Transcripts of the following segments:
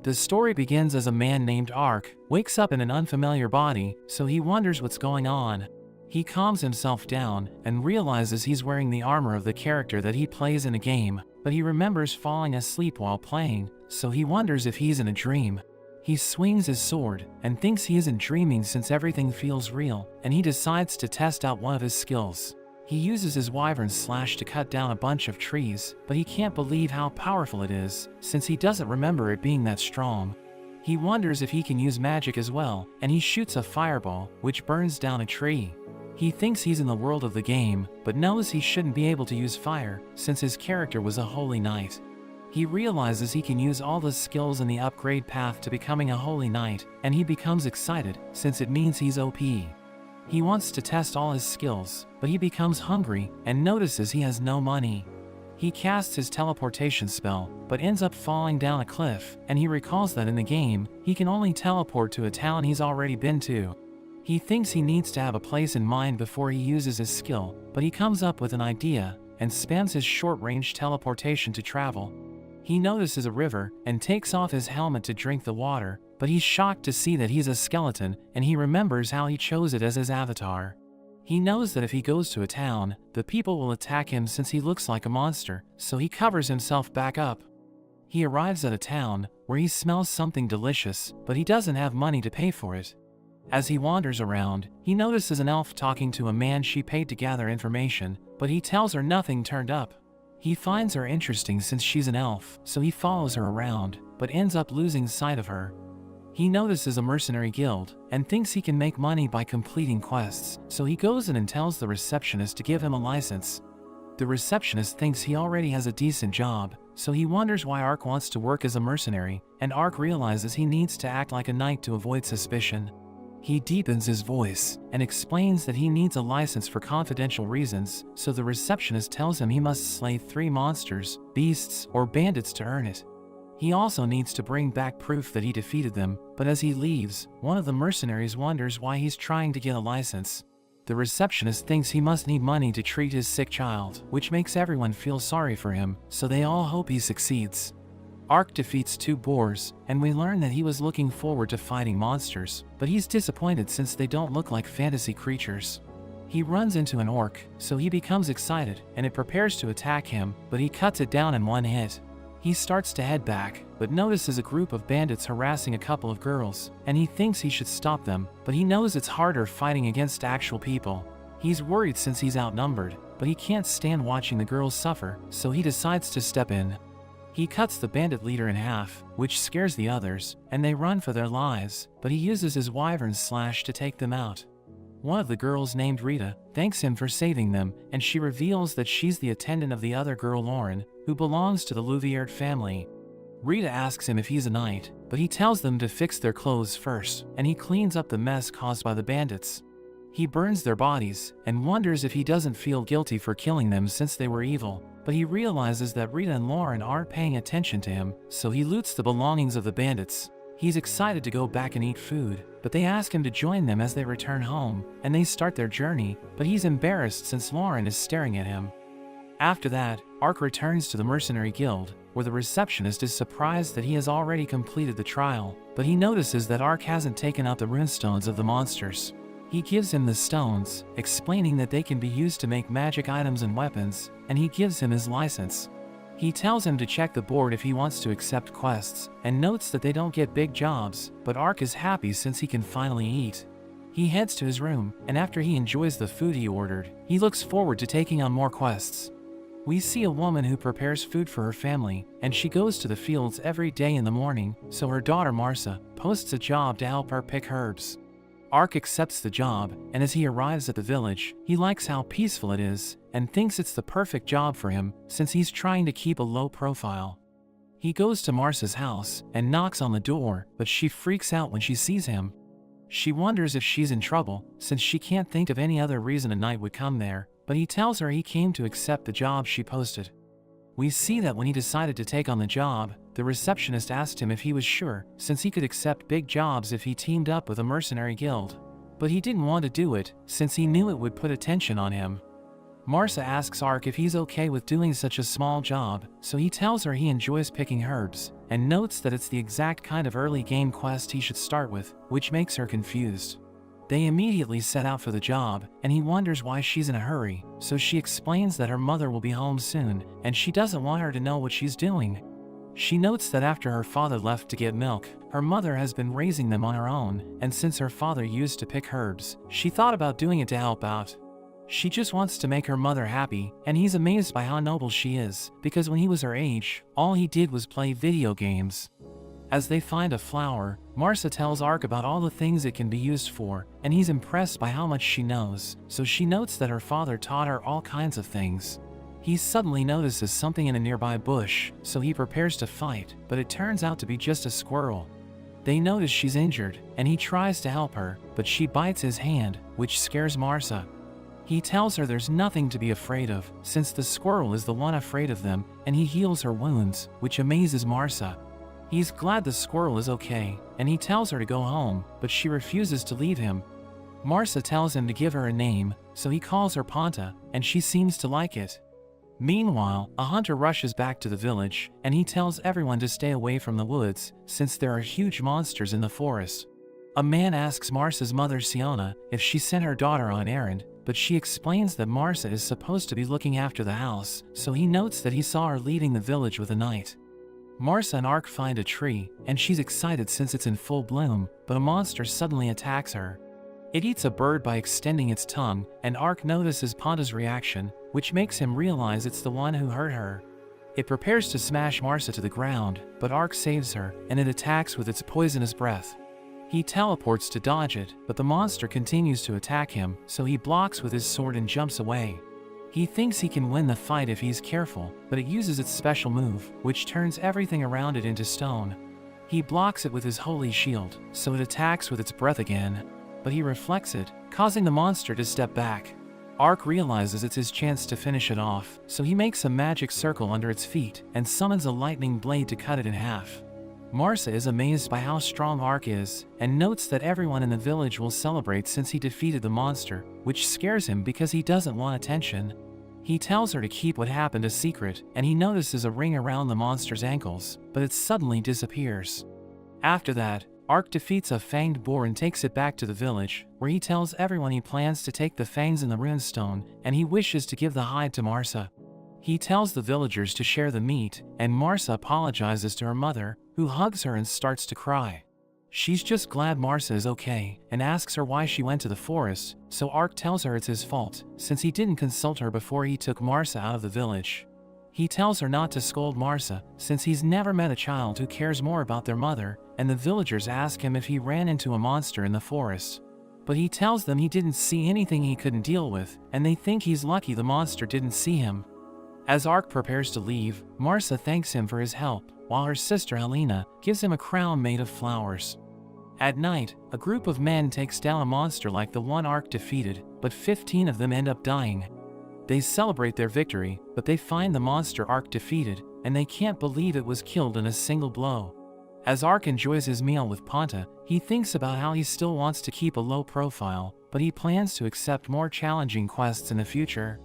The story begins as a man named Ark wakes up in an unfamiliar body, so he wonders what's going on. He calms himself down and realizes he's wearing the armor of the character that he plays in a game, but he remembers falling asleep while playing, so he wonders if he's in a dream. He swings his sword and thinks he isn't dreaming since everything feels real, and he decides to test out one of his skills. He uses his wyvern slash to cut down a bunch of trees, but he can't believe how powerful it is, since he doesn't remember it being that strong. He wonders if he can use magic as well, and he shoots a fireball, which burns down a tree. He thinks he's in the world of the game, but knows he shouldn't be able to use fire, since his character was a holy knight. He realizes he can use all the skills in the upgrade path to becoming a holy knight, and he becomes excited, since it means he's OP. He wants to test all his skills, but he becomes hungry and notices he has no money. He casts his teleportation spell, but ends up falling down a cliff, and he recalls that in the game, he can only teleport to a town he's already been to. He thinks he needs to have a place in mind before he uses his skill, but he comes up with an idea and spams his short-range teleportation to travel. He notices a river and takes off his helmet to drink the water, but he's shocked to see that he's a skeleton, and he remembers how he chose it as his avatar. He knows that if he goes to a town, the people will attack him since he looks like a monster, so he covers himself back up. He arrives at a town where he smells something delicious, but he doesn't have money to pay for it. As he wanders around, he notices an elf talking to a man she paid to gather information, but he tells her nothing turned up. He finds her interesting since she's an elf, so he follows her around, but ends up losing sight of her. He notices a mercenary guild and thinks he can make money by completing quests, so he goes in and tells the receptionist to give him a license. The receptionist thinks he already has a decent job, so he wonders why Ark wants to work as a mercenary, and Ark realizes he needs to act like a knight to avoid suspicion. He deepens his voice and explains that he needs a license for confidential reasons, so the receptionist tells him he must slay 3 monsters, beasts, or bandits to earn it. He also needs to bring back proof that he defeated them, but as he leaves, one of the mercenaries wonders why he's trying to get a license. The receptionist thinks he must need money to treat his sick child, which makes everyone feel sorry for him, so they all hope he succeeds. Ark defeats 2 boars, and we learn that he was looking forward to fighting monsters, but he's disappointed since they don't look like fantasy creatures. He runs into an orc, so he becomes excited, and it prepares to attack him, but he cuts it down in one hit. He starts to head back, but notices a group of bandits harassing a couple of girls, and he thinks he should stop them, but he knows it's harder fighting against actual people. He's worried since he's outnumbered, but he can't stand watching the girls suffer, so he decides to step in. He cuts the bandit leader in half, which scares the others, and they run for their lives, but he uses his wyvern slash to take them out. One of the girls named Rita thanks him for saving them, and she reveals that she's the attendant of the other girl Lauren, who belongs to the Louvière family. Rita asks him if he's a knight, but he tells them to fix their clothes first, and he cleans up the mess caused by the bandits. He burns their bodies, and wonders if he doesn't feel guilty for killing them since they were evil, but he realizes that Rita and Lauren aren't paying attention to him, so he loots the belongings of the bandits. He's excited to go back and eat food, but they ask him to join them as they return home, and they start their journey, but he's embarrassed since Lauren is staring at him. After that, Ark returns to the mercenary guild, where the receptionist is surprised that he has already completed the trial, but he notices that Ark hasn't taken out the runestones of the monsters. He gives him the stones, explaining that they can be used to make magic items and weapons, and he gives him his license. He tells him to check the board if he wants to accept quests, and notes that they don't get big jobs, but Ark is happy since he can finally eat. He heads to his room, and after he enjoys the food he ordered, he looks forward to taking on more quests. We see a woman who prepares food for her family, and she goes to the fields every day in the morning, so her daughter Marsa posts a job to help her pick herbs. Ark accepts the job, and as he arrives at the village, he likes how peaceful it is, and thinks it's the perfect job for him, since he's trying to keep a low profile. He goes to Marsa's house, and knocks on the door, but she freaks out when she sees him. She wonders if she's in trouble, since she can't think of any other reason a knight would come there, but he tells her he came to accept the job she posted. We see that when he decided to take on the job, the receptionist asked him if he was sure, since he could accept big jobs if he teamed up with a mercenary guild. But he didn't want to do it, since he knew it would put attention on him. Marsa asks Ark if he's okay with doing such a small job, so he tells her he enjoys picking herbs, and notes that it's the exact kind of early game quest he should start with, which makes her confused. They immediately set out for the job, and he wonders why she's in a hurry, so she explains that her mother will be home soon, and she doesn't want her to know what she's doing. She notes that after her father left to get milk, her mother has been raising them on her own, and since her father used to pick herbs, she thought about doing it to help out. She just wants to make her mother happy, and he's amazed by how noble she is, because when he was her age, all he did was play video games. As they find a flower, Marcia tells Ark about all the things it can be used for, and he's impressed by how much she knows, so she notes that her father taught her all kinds of things. He suddenly notices something in a nearby bush, so he prepares to fight, but it turns out to be just a squirrel. They notice she's injured, and he tries to help her, but she bites his hand, which scares Marcia. He tells her there's nothing to be afraid of, since the squirrel is the one afraid of them, and he heals her wounds, which amazes Marcia. He's glad the squirrel is okay, and he tells her to go home, but she refuses to leave him. Marcia tells him to give her a name, so he calls her Ponta, and she seems to like it. Meanwhile, a hunter rushes back to the village, and he tells everyone to stay away from the woods, since there are huge monsters in the forest. A man asks Marcia's mother Siona if she sent her daughter on an errand, but she explains that Marcia is supposed to be looking after the house, so he notes that he saw her leaving the village with a knight. Marcia and Ark find a tree, and she's excited since it's in full bloom, but a monster suddenly attacks her. It eats a bird by extending its tongue, and Ark notices Ponta's reaction, which makes him realize it's the one who hurt her. It prepares to smash Marcia to the ground, but Ark saves her, and it attacks with its poisonous breath. He teleports to dodge it, but the monster continues to attack him, so he blocks with his sword and jumps away. He thinks he can win the fight if he's careful, but it uses its special move, which turns everything around it into stone. He blocks it with his holy shield, so it attacks with its breath again, but he reflects it, causing the monster to step back. Ark realizes it's his chance to finish it off, so he makes a magic circle under its feet and summons a lightning blade to cut it in half. Marcia is amazed by how strong Ark is, and notes that everyone in the village will celebrate since he defeated the monster, which scares him because he doesn't want attention. He tells her to keep what happened a secret, and he notices a ring around the monster's ankles, but it suddenly disappears. After that, Ark defeats a fanged boar and takes it back to the village, where he tells everyone he plans to take the fangs and the runestone, and he wishes to give the hide to Marcia. He tells the villagers to share the meat, and Marcia apologizes to her mother, who hugs her and starts to cry. She's just glad Marcia is okay, and asks her why she went to the forest, so Ark tells her it's his fault, since he didn't consult her before he took Marcia out of the village. He tells her not to scold Marcia, since he's never met a child who cares more about their mother, and the villagers ask him if he ran into a monster in the forest. But he tells them he didn't see anything he couldn't deal with, and they think he's lucky the monster didn't see him. As Ark prepares to leave, Marcia thanks him for his help, while her sister Helena gives him a crown made of flowers. At night, a group of men takes down a monster like the one Ark defeated, but 15 of them end up dying. They celebrate their victory, but they find the monster Ark defeated, and they can't believe it was killed in a single blow. As Ark enjoys his meal with Ponta, he thinks about how he still wants to keep a low profile, but he plans to accept more challenging quests in the future.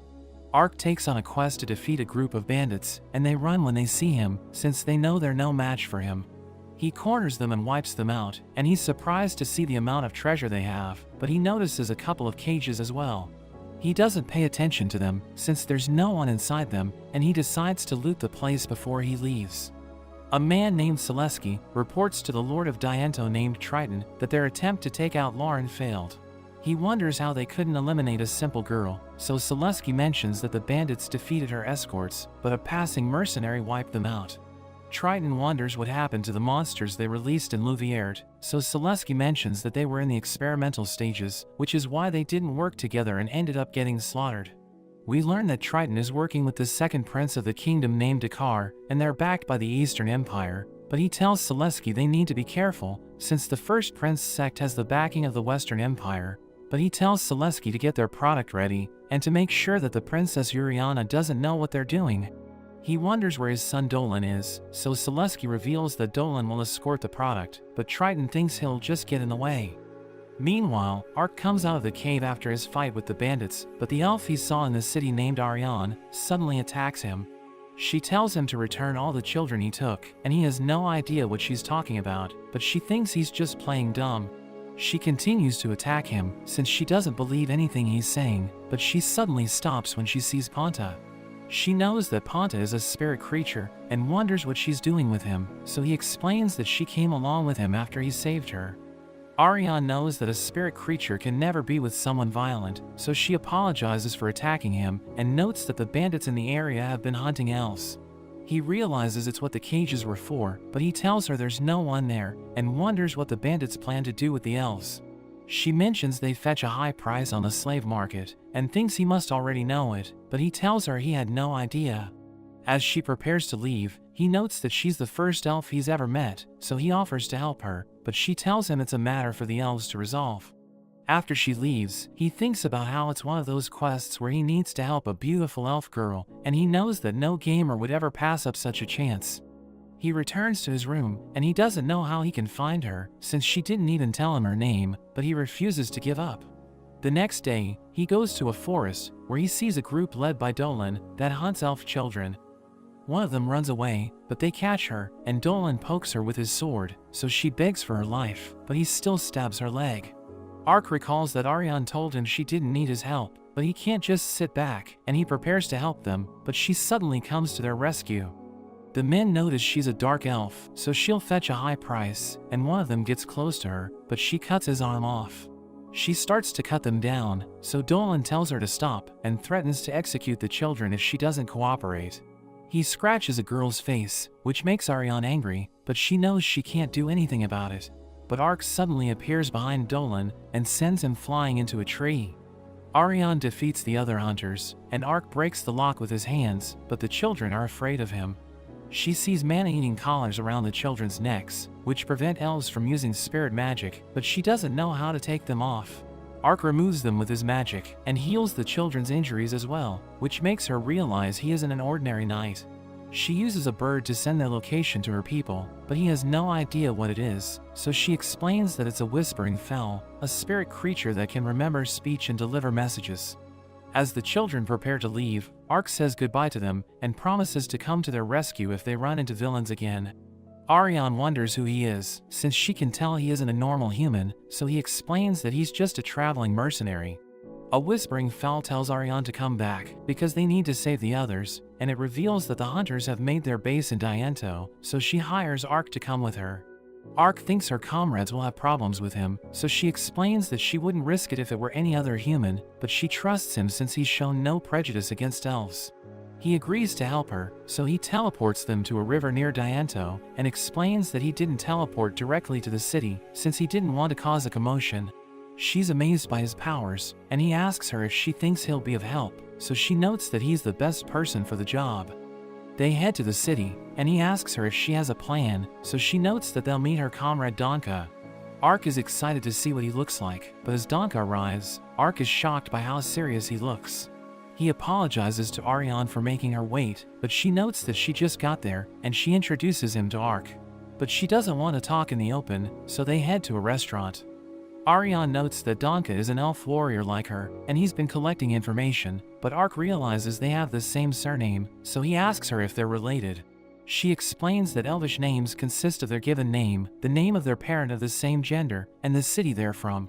Ark takes on a quest to defeat a group of bandits, and they run when they see him, since they know they're no match for him. He corners them and wipes them out, and he's surprised to see the amount of treasure they have, but he notices a couple of cages as well. He doesn't pay attention to them, since there's no one inside them, and he decides to loot the place before he leaves. A man named Selesky reports to the Lord of Diento named Triton that their attempt to take out Lauren failed. He wonders how they couldn't eliminate a simple girl, so Selesky mentions that the bandits defeated her escorts, but a passing mercenary wiped them out. Triton wonders what happened to the monsters they released in Louviers, so Selesky mentions that they were in the experimental stages, which is why they didn't work together and ended up getting slaughtered. We learn that Triton is working with the second prince of the kingdom named Dakar, and they're backed by the Eastern Empire, but he tells Selesky they need to be careful, since the first prince sect has the backing of the Western Empire. But he tells Selesky to get their product ready, and to make sure that the Princess Uriana doesn't know what they're doing. He wonders where his son Dolan is, so Selesky reveals that Dolan will escort the product, but Triton thinks he'll just get in the way. Meanwhile, Ark comes out of the cave after his fight with the bandits, but the elf he saw in the city named Ariane suddenly attacks him. She tells him to return all the children he took, and he has no idea what she's talking about, but she thinks he's just playing dumb. She continues to attack him, since she doesn't believe anything he's saying, but she suddenly stops when she sees Ponta. She knows that Ponta is a spirit creature, and wonders what she's doing with him, so he explains that she came along with him after he saved her. Ariane knows that a spirit creature can never be with someone violent, so she apologizes for attacking him, and notes that the bandits in the area have been hunting elves. He realizes it's what the cages were for, but he tells her there's no one there, and wonders what the bandits plan to do with the elves. She mentions they fetch a high price on the slave market, and thinks he must already know it, but he tells her he had no idea. As she prepares to leave, he notes that she's the first elf he's ever met, so he offers to help her, but she tells him it's a matter for the elves to resolve. After she leaves, he thinks about how it's one of those quests where he needs to help a beautiful elf girl, and he knows that no gamer would ever pass up such a chance. He returns to his room, and he doesn't know how he can find her, since she didn't even tell him her name, but he refuses to give up. The next day, he goes to a forest, where he sees a group led by Dolan that hunts elf children. One of them runs away, but they catch her, and Dolan pokes her with his sword, so she begs for her life, but he still stabs her leg. Ark recalls that Ariane told him she didn't need his help, but he can't just sit back, and he prepares to help them, but she suddenly comes to their rescue. The men notice she's a dark elf, so she'll fetch a high price, and one of them gets close to her, but she cuts his arm off. She starts to cut them down, so Dolan tells her to stop, and threatens to execute the children if she doesn't cooperate. He scratches a girl's face, which makes Ariane angry, but she knows she can't do anything about it. But Ark suddenly appears behind Dolan and sends him flying into a tree. Ariane defeats the other hunters, and Ark breaks the lock with his hands, but the children are afraid of him. She sees mana-eating collars around the children's necks, which prevent elves from using spirit magic, but she doesn't know how to take them off. Ark removes them with his magic, and heals the children's injuries as well, which makes her realize he isn't an ordinary knight. She uses a bird to send their location to her people, but he has no idea what it is, so she explains that it's a whispering fowl, a spirit creature that can remember speech and deliver messages. As the children prepare to leave, Ark says goodbye to them and promises to come to their rescue if they run into villains again. Ariane wonders who he is, since she can tell he isn't a normal human, so he explains that he's just a traveling mercenary. A whispering fowl tells Ariane to come back, because they need to save the others, and it reveals that the hunters have made their base in Dianto, so she hires Ark to come with her. Ark thinks her comrades will have problems with him, so she explains that she wouldn't risk it if it were any other human, but she trusts him since he's shown no prejudice against elves. He agrees to help her, so he teleports them to a river near Dianto, and explains that he didn't teleport directly to the city, since he didn't want to cause a commotion. She's amazed by his powers, and he asks her if she thinks he'll be of help, so she notes that he's the best person for the job. They head to the city, and he asks her if she has a plan, so she notes that they'll meet her comrade Donka. Ark is excited to see what he looks like, but as Donka arrives, Ark is shocked by how serious he looks. He apologizes to Ariane for making her wait, but she notes that she just got there, and she introduces him to Ark. But she doesn't want to talk in the open, so they head to a restaurant. Ariane notes that Donka is an elf warrior like her, and he's been collecting information, but Ark realizes they have the same surname, so he asks her if they're related. She explains that elvish names consist of their given name, the name of their parent of the same gender, and the city they're from.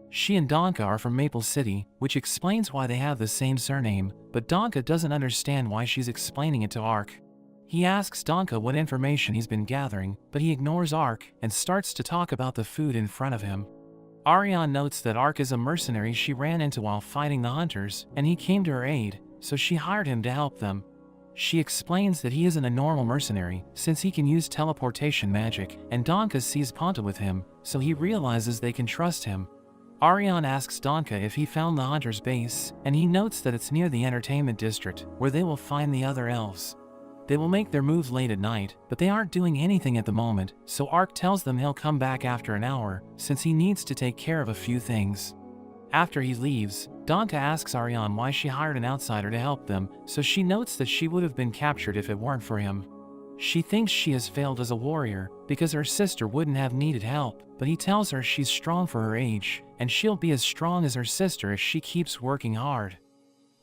She and Donka are from Maple City, which explains why they have the same surname, but Donka doesn't understand why she's explaining it to Ark. He asks Donka what information he's been gathering, but he ignores Ark and starts to talk about the food in front of him. Ariane notes that Ark is a mercenary she ran into while fighting the hunters, and he came to her aid, so she hired him to help them. She explains that he isn't a normal mercenary, since he can use teleportation magic, and Donka sees Ponta with him, so he realizes they can trust him. Ariane asks Donka if he found the hunter's base, and he notes that it's near the entertainment district, where they will find the other elves. They will make their move late at night, but they aren't doing anything at the moment, so Ark tells them he'll come back after an hour, since he needs to take care of a few things. After he leaves, Donka asks Ariane why she hired an outsider to help them, so she notes that she would have been captured if it weren't for him. She thinks she has failed as a warrior, because her sister wouldn't have needed help, but he tells her she's strong for her age, and she'll be as strong as her sister if she keeps working hard.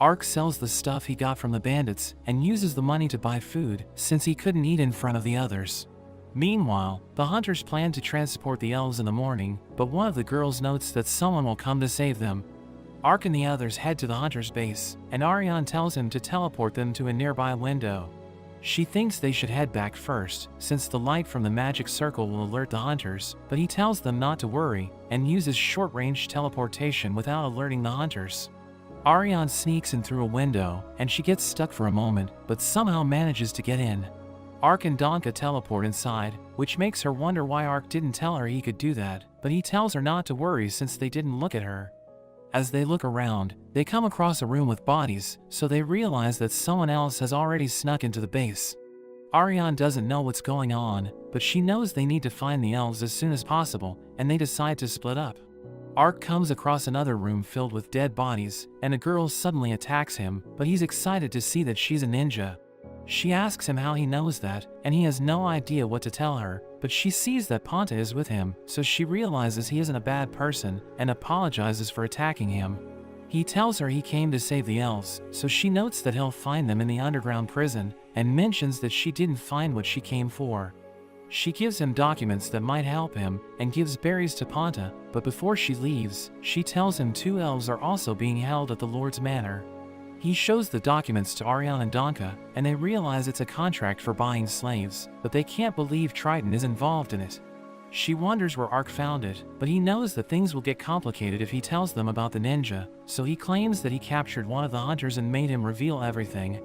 Ark sells the stuff he got from the bandits and uses the money to buy food since he couldn't eat in front of the others. Meanwhile, the hunters plan to transport the elves in the morning, but one of the girls notes that someone will come to save them. Ark and the others head to the hunter's base, and Ariane tells him to teleport them to a nearby window. She thinks they should head back first, since the light from the magic circle will alert the hunters, but he tells them not to worry, and uses short-range teleportation without alerting the hunters. Ariane sneaks in through a window, and she gets stuck for a moment, but somehow manages to get in. Ark and Donka teleport inside, which makes her wonder why Ark didn't tell her he could do that, but he tells her not to worry since they didn't look at her. As they look around, they come across a room with bodies, so they realize that someone else has already snuck into the base. Ariane doesn't know what's going on, but she knows they need to find the elves as soon as possible, and they decide to split up. Ark comes across another room filled with dead bodies, and a girl suddenly attacks him, but he's excited to see that she's a ninja. She asks him how he knows that, and he has no idea what to tell her, but she sees that Ponta is with him, so she realizes he isn't a bad person, and apologizes for attacking him. He tells her he came to save the elves, so she notes that he'll find them in the underground prison, and mentions that she didn't find what she came for. She gives him documents that might help him, and gives berries to Ponta, but before she leaves, she tells him 2 elves are also being held at the Lord's Manor. He shows the documents to Ariane and Donka, and they realize it's a contract for buying slaves, but they can't believe Triton is involved in it. She wonders where Ark found it, but he knows that things will get complicated if he tells them about the ninja, so he claims that he captured one of the hunters and made him reveal everything.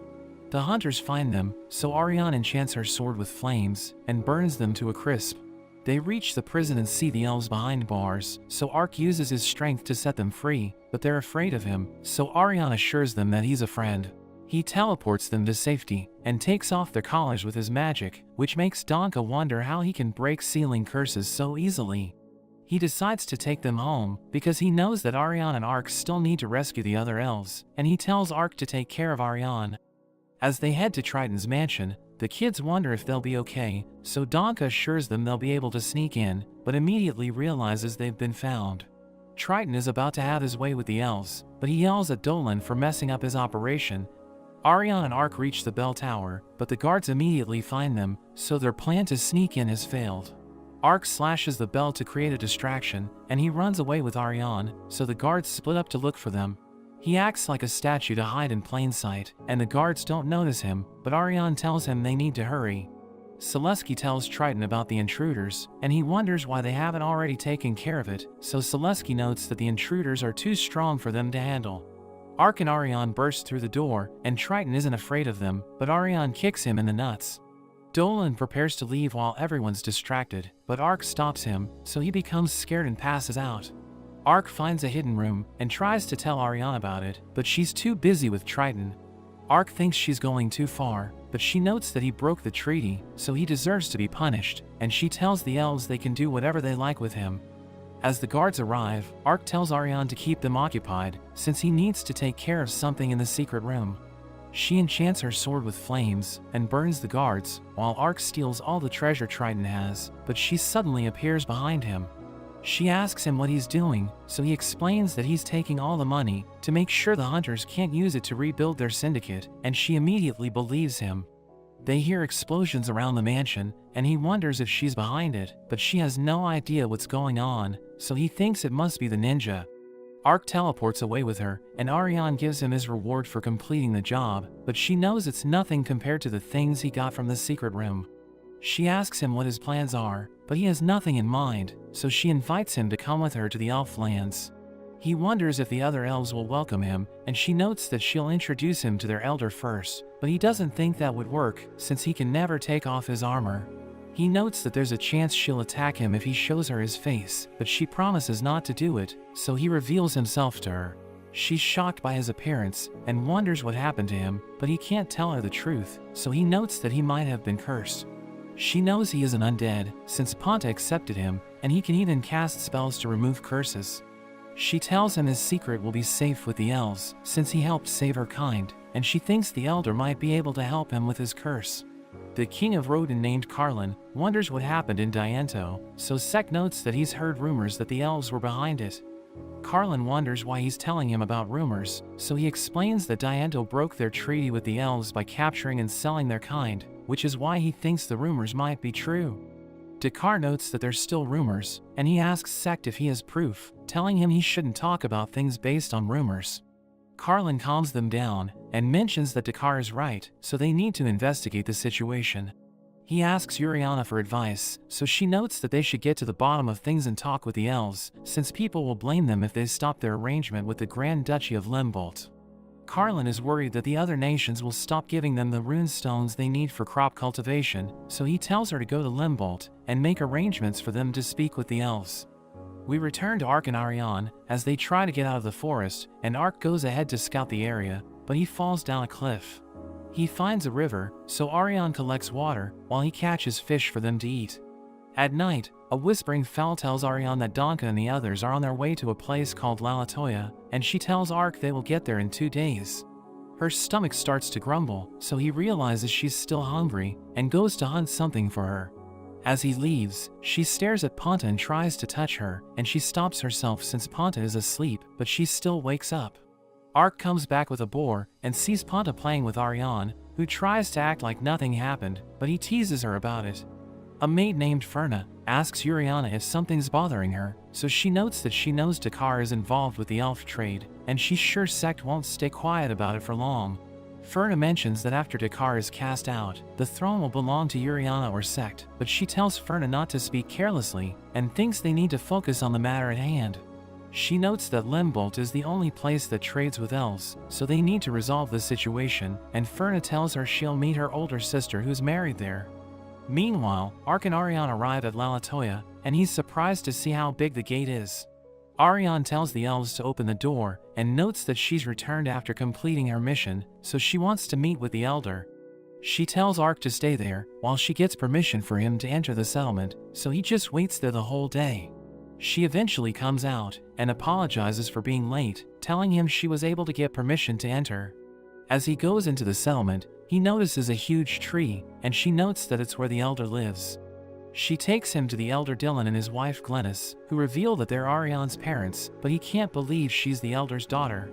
The hunters find them, so Ariane enchants her sword with flames, and burns them to a crisp. They reach the prison and see the elves behind bars, so Ark uses his strength to set them free, but they're afraid of him, so Ariane assures them that he's a friend. He teleports them to safety, and takes off their collars with his magic, which makes Donka wonder how he can break sealing curses so easily. He decides to take them home, because he knows that Ariane and Ark still need to rescue the other elves, and he tells Ark to take care of Ariane. As they head to Triton's mansion, the kids wonder if they'll be okay, so Donka assures them they'll be able to sneak in, but immediately realizes they've been found. Triton is about to have his way with the elves, but he yells at Dolan for messing up his operation. Ariane and Ark reach the bell tower, but the guards immediately find them, so their plan to sneak in has failed. Ark slashes the bell to create a distraction, and he runs away with Ariane, so the guards split up to look for them. He acts like a statue to hide in plain sight, and the guards don't notice him, but Ariane tells him they need to hurry. Selesky tells Triton about the intruders, and he wonders why they haven't already taken care of it, so Selesky notes that the intruders are too strong for them to handle. Ark and Ariane burst through the door, and Triton isn't afraid of them, but Ariane kicks him in the nuts. Dolan prepares to leave while everyone's distracted, but Ark stops him, so he becomes scared and passes out. Ark finds a hidden room, and tries to tell Ariane about it, but she's too busy with Triton. Ark thinks she's going too far, but she notes that he broke the treaty, so he deserves to be punished, and she tells the elves they can do whatever they like with him. As the guards arrive, Ark tells Ariane to keep them occupied, since he needs to take care of something in the secret room. She enchants her sword with flames, and burns the guards, while Ark steals all the treasure Triton has, but she suddenly appears behind him. She asks him what he's doing, so he explains that he's taking all the money to make sure the hunters can't use it to rebuild their syndicate, and she immediately believes him. They hear explosions around the mansion, and he wonders if she's behind it, but she has no idea what's going on, so he thinks it must be the ninja. Ark teleports away with her, and Ariane gives him his reward for completing the job, but she knows it's nothing compared to the things he got from the secret room. She asks him what his plans are, but he has nothing in mind, so she invites him to come with her to the elf lands. He wonders if the other elves will welcome him, and she notes that she'll introduce him to their elder first, but he doesn't think that would work, since he can never take off his armor. He notes that there's a chance she'll attack him if he shows her his face, but she promises not to do it, so he reveals himself to her. She's shocked by his appearance, and wonders what happened to him, but he can't tell her the truth, so he notes that he might have been cursed. She knows he is an undead, since Ponta accepted him, and he can even cast spells to remove curses. She tells him his secret will be safe with the elves, since he helped save her kind, and she thinks the elder might be able to help him with his curse. The king of Rodin named Carlin wonders what happened in Diento, so Sek notes that he's heard rumors that the elves were behind it. Carlin wonders why he's telling him about rumors, so he explains that Dianto broke their treaty with the elves by capturing and selling their kind, which is why he thinks the rumors might be true. Dakar notes that there's still rumors, and he asks Sect if he has proof, telling him he shouldn't talk about things based on rumors. Carlin calms them down, and mentions that Dakar is right, so they need to investigate the situation. He asks Uriana for advice, so she notes that they should get to the bottom of things and talk with the elves, since people will blame them if they stop their arrangement with the Grand Duchy of Limbolt. Carlin is worried that the other nations will stop giving them the rune stones they need for crop cultivation, so he tells her to go to Limbolt and make arrangements for them to speak with the elves. We return to Ark and Ariane as they try to get out of the forest, and Ark goes ahead to scout the area, but he falls down a cliff. He finds a river, so Ariane collects water while he catches fish for them to eat. At night, a whispering fowl tells Ariane that Donka and the others are on their way to a place called Lalatoya, and she tells Ark they will get there in 2 days. Her stomach starts to grumble, so he realizes she's still hungry and goes to hunt something for her. As he leaves, she stares at Ponta and tries to touch her, and she stops herself since Ponta is asleep, but she still wakes up. Ark comes back with a boar and sees Ponta playing with Ariane, who tries to act like nothing happened, but he teases her about it. A maid named Ferna asks Uriana if something's bothering her, so she notes that she knows Dakar is involved with the elf trade, and she's sure Sect won't stay quiet about it for long. Ferna mentions that after Dakar is cast out, the throne will belong to Uriana or Sect, but she tells Ferna not to speak carelessly, and thinks they need to focus on the matter at hand. She notes that Limbolt is the only place that trades with elves, so they need to resolve the situation, and Ferna tells her she'll meet her older sister who's married there. Meanwhile, Ark and Ariane arrive at Lalatoya, and he's surprised to see how big the gate is. Ariane tells the elves to open the door, and notes that she's returned after completing her mission, so she wants to meet with the elder. She tells Ark to stay there, while she gets permission for him to enter the settlement, so he just waits there the whole day. She eventually comes out, and apologizes for being late, telling him she was able to get permission to enter. As he goes into the settlement, he notices a huge tree, and she notes that it's where the elder lives. She takes him to the elder Dylan and his wife Glennis, who reveal that they're Ariane's parents, but he can't believe she's the elder's daughter.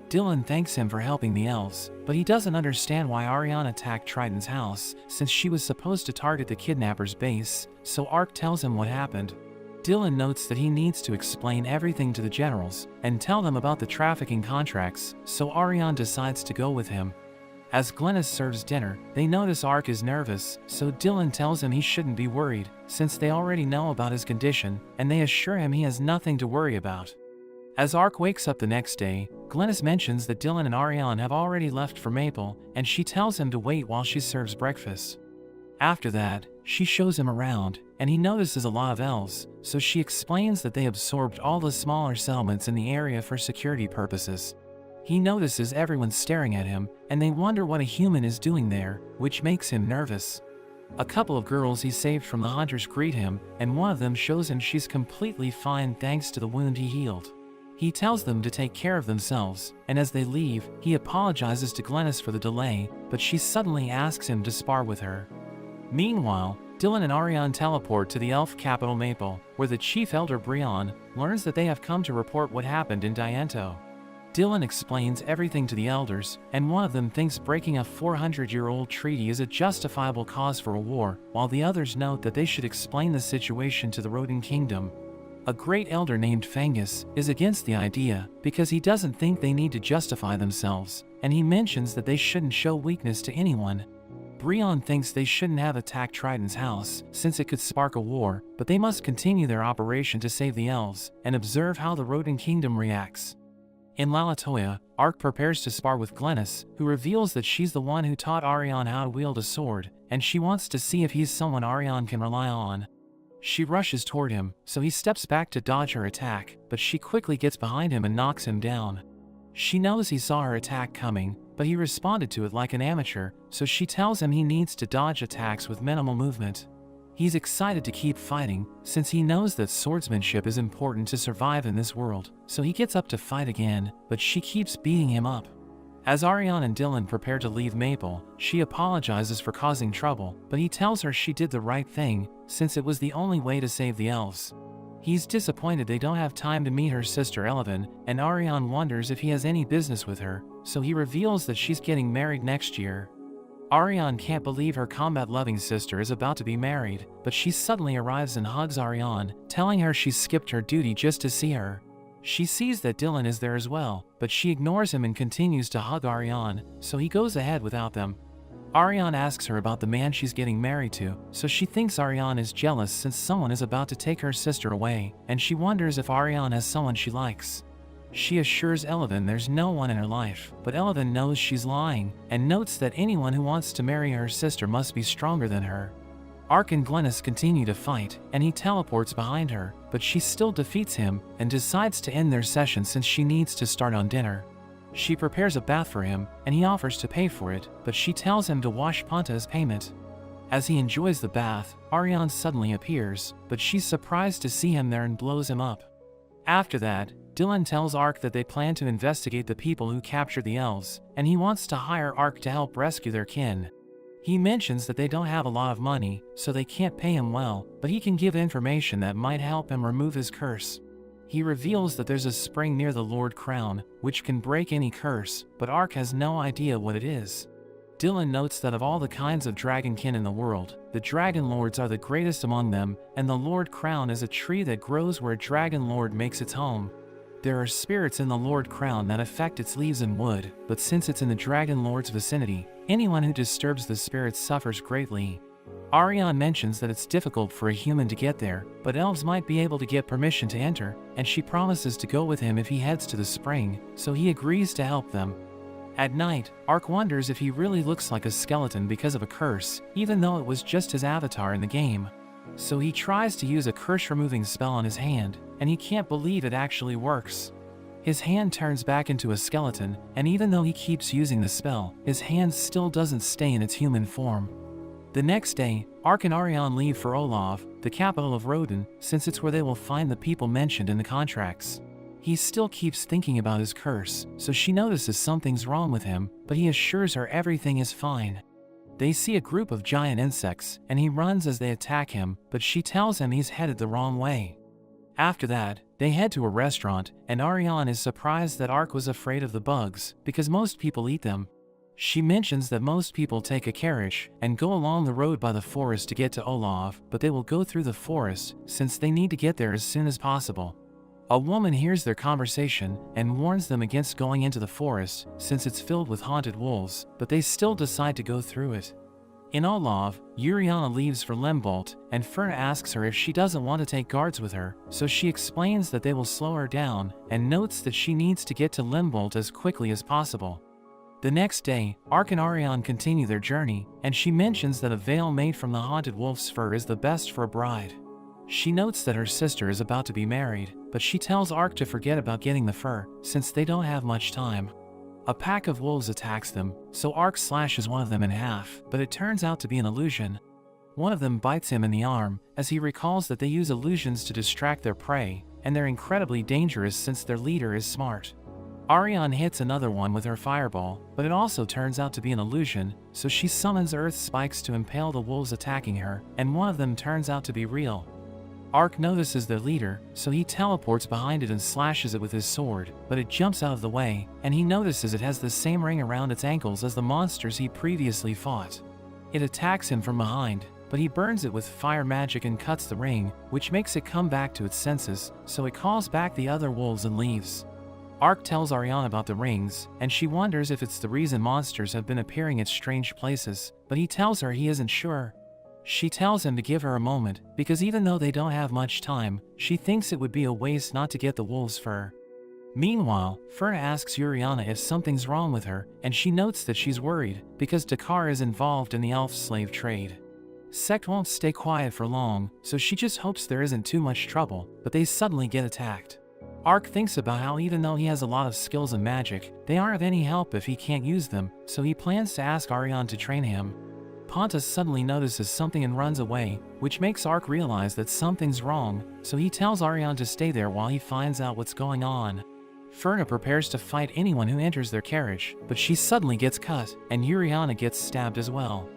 Dylan thanks him for helping the elves, but he doesn't understand why Ariane attacked Triton's house, since she was supposed to target the kidnapper's base, so Ark tells him what happened. Dylan notes that he needs to explain everything to the generals and tell them about the trafficking contracts, so Ariane decides to go with him. As Glennis serves dinner, they notice Ark is nervous, so Dylan tells him he shouldn't be worried, since they already know about his condition, and they assure him he has nothing to worry about. As Ark wakes up the next day, Glennis mentions that Dylan and Ariane have already left for Maple, and she tells him to wait while she serves breakfast. After that, she shows him around, and he notices a lot of elves, so she explains that they absorbed all the smaller settlements in the area for security purposes. He notices everyone staring at him, and they wonder what a human is doing there, which makes him nervous. A couple of girls he saved from the hunters greet him, and one of them shows him she's completely fine thanks to the wound he healed. He tells them to take care of themselves, and as they leave, he apologizes to Glennis for the delay, but she suddenly asks him to spar with her. Meanwhile, Dylan and Ariane teleport to the elf capital Maple, where the chief elder Brion learns that they have come to report what happened in Dianto. Dylan explains everything to the elders, and one of them thinks breaking a 400-year-old treaty is a justifiable cause for a war, while the others note that they should explain the situation to the Rodin Kingdom. A great elder named Fangus is against the idea because he doesn't think they need to justify themselves, and he mentions that they shouldn't show weakness to anyone. Brion thinks they shouldn't have attacked Triton's house, since it could spark a war, but they must continue their operation to save the elves, and observe how the Rodin Kingdom reacts. In Lalatoya, Ark prepares to spar with Glennis, who reveals that she's the one who taught Ariane how to wield a sword, and she wants to see if he's someone Ariane can rely on. She rushes toward him, so he steps back to dodge her attack, but she quickly gets behind him and knocks him down. She knows he saw her attack coming, but he responded to it like an amateur, so she tells him he needs to dodge attacks with minimal movement. He's excited to keep fighting, since he knows that swordsmanship is important to survive in this world, so he gets up to fight again, but she keeps beating him up. As Ariane and Dylan prepare to leave Maple, she apologizes for causing trouble, but he tells her she did the right thing, since it was the only way to save the elves. He's disappointed they don't have time to meet her sister Eleven, and Ariane wonders if he has any business with her, so he reveals that she's getting married next year. Ariane can't believe her combat-loving sister is about to be married, but she suddenly arrives and hugs Ariane, telling her she skipped her duty just to see her. She sees that Dylan is there as well, but she ignores him and continues to hug Ariane, so he goes ahead without them. Ariane asks her about the man she's getting married to, so she thinks Ariane is jealous since someone is about to take her sister away, and she wonders if Ariane has someone she likes. She assures Eleven there's no one in her life, but Eleven knows she's lying, and notes that anyone who wants to marry her sister must be stronger than her. Ark and Glennis continue to fight, and he teleports behind her, but she still defeats him, and decides to end their session since she needs to start on dinner. She prepares a bath for him, and he offers to pay for it, but she tells him to wash Ponta as payment. As he enjoys the bath, Ariane suddenly appears, but she's surprised to see him there and blows him up. After that, Dylan tells Ark that they plan to investigate the people who captured the elves, and he wants to hire Ark to help rescue their kin. He mentions that they don't have a lot of money, so they can't pay him well, but he can give information that might help him remove his curse. He reveals that there's a spring near the Lord Crown, which can break any curse, but Ark has no idea what it is. Dylan notes that of all the kinds of dragonkin in the world, the Dragon Lords are the greatest among them, and the Lord Crown is a tree that grows where a Dragon Lord makes its home. There are spirits in the Lord Crown that affect its leaves and wood, but since it's in the Dragon Lord's vicinity, anyone who disturbs the spirits suffers greatly. Ariane mentions that it's difficult for a human to get there, but elves might be able to get permission to enter, and she promises to go with him if he heads to the spring, so he agrees to help them. At night, Ark wonders if he really looks like a skeleton because of a curse, even though it was just his avatar in the game. So he tries to use a curse-removing spell on his hand, and he can't believe it actually works. His hand turns back into a skeleton, and even though he keeps using the spell, his hand still doesn't stay in its human form. The next day, Ark and Ariane leave for Olaf, the capital of Roden, since it's where they will find the people mentioned in the contracts. He still keeps thinking about his curse, so she notices something's wrong with him, but he assures her everything is fine. They see a group of giant insects, and he runs as they attack him, but she tells him he's headed the wrong way. After that, they head to a restaurant, and Ariane is surprised that Ark was afraid of the bugs, because most people eat them. She mentions that most people take a carriage and go along the road by the forest to get to Olaf, but they will go through the forest since they need to get there as soon as possible. A woman hears their conversation and warns them against going into the forest since it's filled with haunted wolves, but they still decide to go through it. In Olaf, Uriana leaves for Lembolt, and Ferna asks her if she doesn't want to take guards with her, so she explains that they will slow her down and notes that she needs to get to Lembolt as quickly as possible. The next day, Ark and Ariane continue their journey, and she mentions that a veil made from the haunted wolf's fur is the best for a bride. She notes that her sister is about to be married, but she tells Ark to forget about getting the fur, since they don't have much time. A pack of wolves attacks them, so Ark slashes one of them in half, but it turns out to be an illusion. One of them bites him in the arm, as he recalls that they use illusions to distract their prey, and they're incredibly dangerous since their leader is smart. Ariane hits another one with her fireball, but it also turns out to be an illusion, so she summons earth spikes to impale the wolves attacking her, and one of them turns out to be real. Ark notices their leader, so he teleports behind it and slashes it with his sword, but it jumps out of the way, and he notices it has the same ring around its ankles as the monsters he previously fought. It attacks him from behind, but he burns it with fire magic and cuts the ring, which makes it come back to its senses, so it calls back the other wolves and leaves. Ark tells Ariane about the rings, and she wonders if it's the reason monsters have been appearing at strange places, but he tells her he isn't sure. She tells him to give her a moment, because even though they don't have much time, she thinks it would be a waste not to get the wolf's fur. Meanwhile, Ferna asks Uriana if something's wrong with her, and she notes that she's worried, because Dakar is involved in the elf slave trade. Sect won't stay quiet for long, so she just hopes there isn't too much trouble, but they suddenly get attacked. Ark thinks about how even though he has a lot of skills in magic, they aren't of any help if he can't use them, so he plans to ask Ariane to train him. Ponta suddenly notices something and runs away, which makes Ark realize that something's wrong, so he tells Ariane to stay there while he finds out what's going on. Ferna prepares to fight anyone who enters their carriage, but she suddenly gets cut, and Uriana gets stabbed as well.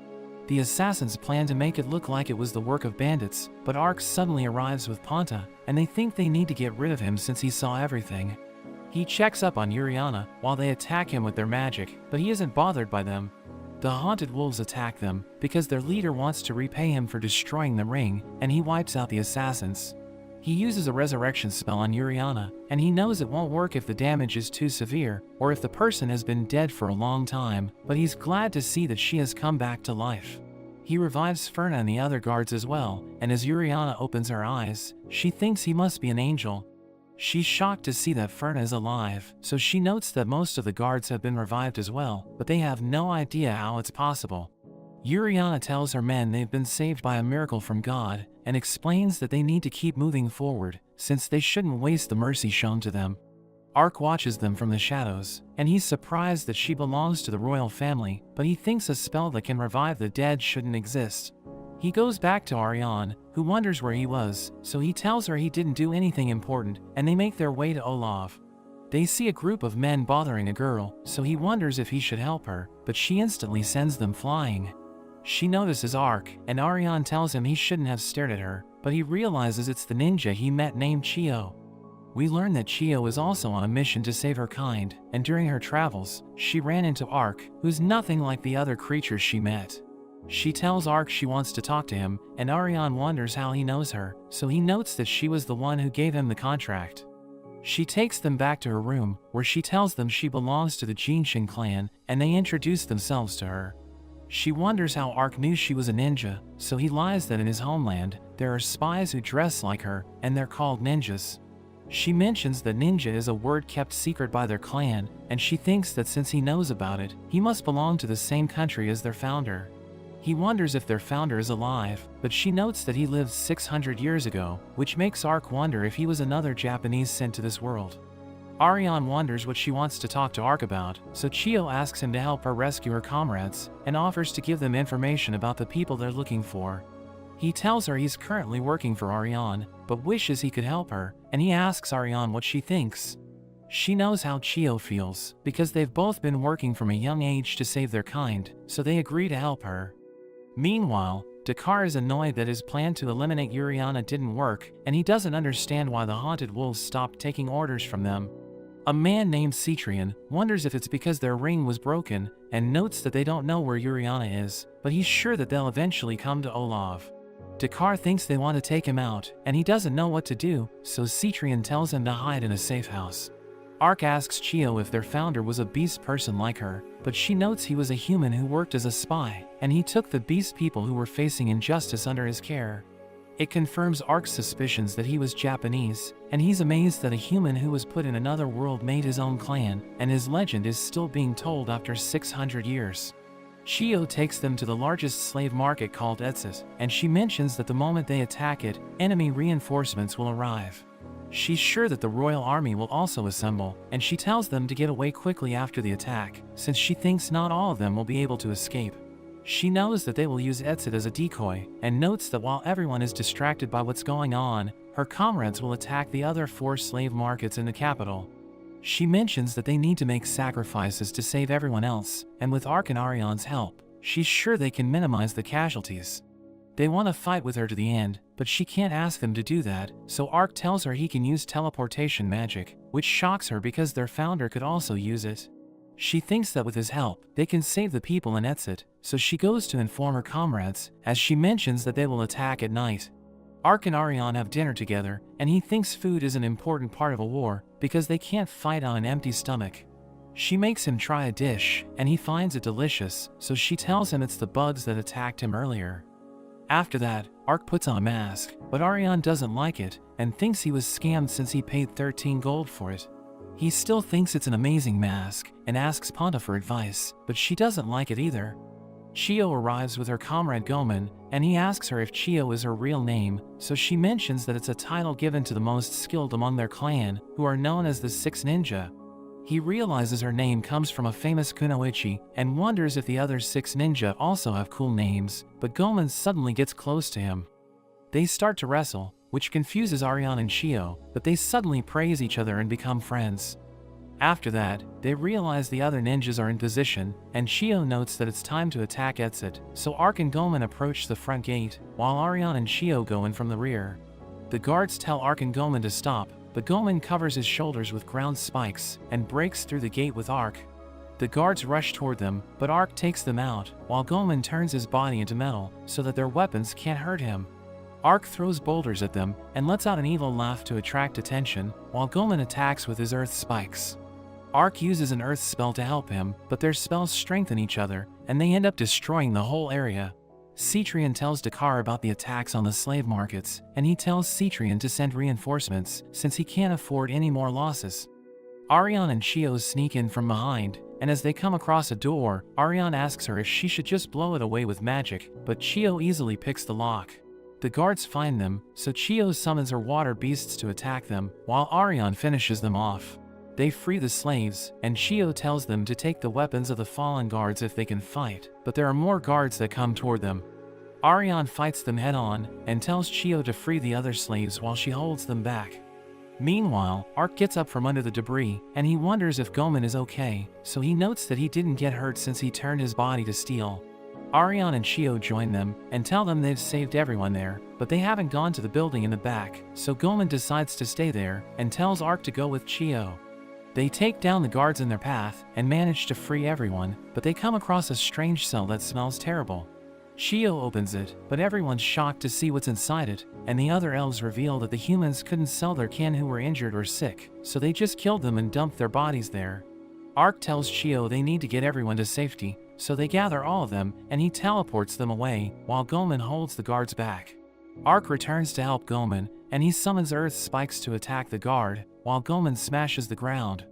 The assassins plan to make it look like it was the work of bandits, but Ark suddenly arrives with Ponta, and they think they need to get rid of him since he saw everything. He checks up on Uriana while they attack him with their magic, but he isn't bothered by them. The haunted wolves attack them because their leader wants to repay him for destroying the ring, and he wipes out the assassins. He uses a resurrection spell on Uriana, and he knows it won't work if the damage is too severe or if the person has been dead for a long time, but he's glad to see that she has come back to life. He revives Ferna and the other guards as well, and as Uriana opens her eyes, she thinks he must be an angel. She's shocked to see that Ferna is alive, so she notes that most of the guards have been revived as well, but they have no idea how it's possible. Uriana tells her men they've been saved by a miracle from God, and explains that they need to keep moving forward, since they shouldn't waste the mercy shown to them. Ark watches them from the shadows, and he's surprised that she belongs to the royal family, but he thinks a spell that can revive the dead shouldn't exist. He goes back to Ariane, who wonders where he was, so he tells her he didn't do anything important, and they make their way to Olav. They see a group of men bothering a girl, so he wonders if he should help her, but she instantly sends them flying. She notices Ark, and Ariane tells him he shouldn't have stared at her, but he realizes it's the ninja he met named Chio. We learn that Chio is also on a mission to save her kind, and during her travels, she ran into Ark, who's nothing like the other creatures she met. She tells Ark she wants to talk to him, and Ariane wonders how he knows her, so he notes that she was the one who gave him the contract. She takes them back to her room, where she tells them she belongs to the Jinshin clan, and they introduce themselves to her. She wonders how Ark knew she was a ninja, so he lies that in his homeland, there are spies who dress like her, and they're called ninjas. She mentions that ninja is a word kept secret by their clan, and she thinks that since he knows about it, he must belong to the same country as their founder. He wonders if their founder is alive, but she notes that he lived 600 years ago, which makes Ark wonder if he was another Japanese sent to this world. Ariane wonders what she wants to talk to Ark about, so Chio asks him to help her rescue her comrades, and offers to give them information about the people they're looking for. He tells her he's currently working for Ariane, but wishes he could help her, and he asks Ariane what she thinks. She knows how Chio feels, because they've both been working from a young age to save their kind, so they agree to help her. Meanwhile, Dakar is annoyed that his plan to eliminate Uriana didn't work, and he doesn't understand why the haunted wolves stopped taking orders from them. A man named Cetrian wonders if it's because their ring was broken, and notes that they don't know where Uriana is, but he's sure that they'll eventually come to Olav. Dakar thinks they want to take him out, and he doesn't know what to do, so Cetrian tells him to hide in a safe house. Ark asks Chio if their founder was a beast person like her, but she notes he was a human who worked as a spy, and he took the beast people who were facing injustice under his care. It confirms Ark's suspicions that he was Japanese, and he's amazed that a human who was put in another world made his own clan, and his legend is still being told after 600 years. Chio takes them to the largest slave market called Etsit, and she mentions that the moment they attack it, enemy reinforcements will arrive. She's sure that the royal army will also assemble, and she tells them to get away quickly after the attack, since she thinks not all of them will be able to escape. She knows that they will use Etsit as a decoy, and notes that while everyone is distracted by what's going on, her comrades will attack the other 4 slave markets in the capital. She mentions that they need to make sacrifices to save everyone else, and with Ark and Ariane's help, she's sure they can minimize the casualties. They want to fight with her to the end, but she can't ask them to do that, so Ark tells her he can use teleportation magic, which shocks her because their founder could also use it. She thinks that with his help, they can save the people in Etsit, so she goes to inform her comrades, as she mentions that they will attack at night. Ark and Ariane have dinner together, and he thinks food is an important part of a war, because they can't fight on an empty stomach. She makes him try a dish, and he finds it delicious, so she tells him it's the bugs that attacked him earlier. After that, Ark puts on a mask, but Ariane doesn't like it, and thinks he was scammed since he paid 13 gold for it. He still thinks it's an amazing mask, and asks Ponta for advice, but she doesn't like it either. Chio arrives with her comrade Gomen, and he asks her if Chio is her real name, so she mentions that it's a title given to the most skilled among their clan, who are known as the 6 Ninja. He realizes her name comes from a famous kunoichi, and wonders if the other 6 ninja also have cool names, but Gomen suddenly gets close to him. They start to wrestle, which confuses Ariane and Chio, but they suddenly praise each other and become friends. After that, they realize the other ninjas are in position, and Shio notes that it's time to attack Exit, so Ark and Gomen approach the front gate, while Ariane and Shio go in from the rear. The guards tell Ark and Gomen to stop, but Gomen covers his shoulders with ground spikes, and breaks through the gate with Ark. The guards rush toward them, but Ark takes them out, while Gomen turns his body into metal, so that their weapons can't hurt him. Ark throws boulders at them, and lets out an evil laugh to attract attention, while Gomen attacks with his earth spikes. Ark uses an earth spell to help him, but their spells strengthen each other, and they end up destroying the whole area. Cetrion tells Dakar about the attacks on the slave markets, and he tells Cetrion to send reinforcements, since he can't afford any more losses. Ariane and Shio sneak in from behind, and as they come across a door, Ariane asks her if she should just blow it away with magic, but Shio easily picks the lock. The guards find them, so Shio summons her water beasts to attack them, while Ariane finishes them off. They free the slaves, and Shio tells them to take the weapons of the fallen guards if they can fight, but there are more guards that come toward them. Ariane fights them head-on, and tells Shio to free the other slaves while she holds them back. Meanwhile, Ark gets up from under the debris, and he wonders if Gomen is okay, so he notes that he didn't get hurt since he turned his body to steel. Ariane and Shio join them, and tell them they've saved everyone there, but they haven't gone to the building in the back, so Gomen decides to stay there, and tells Ark to go with Shio. They take down the guards in their path, and manage to free everyone, but they come across a strange cell that smells terrible. Shio opens it, but everyone's shocked to see what's inside it, and the other elves reveal that the humans couldn't sell their kin who were injured or sick, so they just killed them and dumped their bodies there. Ark tells Shio they need to get everyone to safety, so they gather all of them, and he teleports them away, while Gomen holds the guards back. Ark returns to help Gomen, and he summons earth spikes to attack the guard, while Gomen smashes the ground.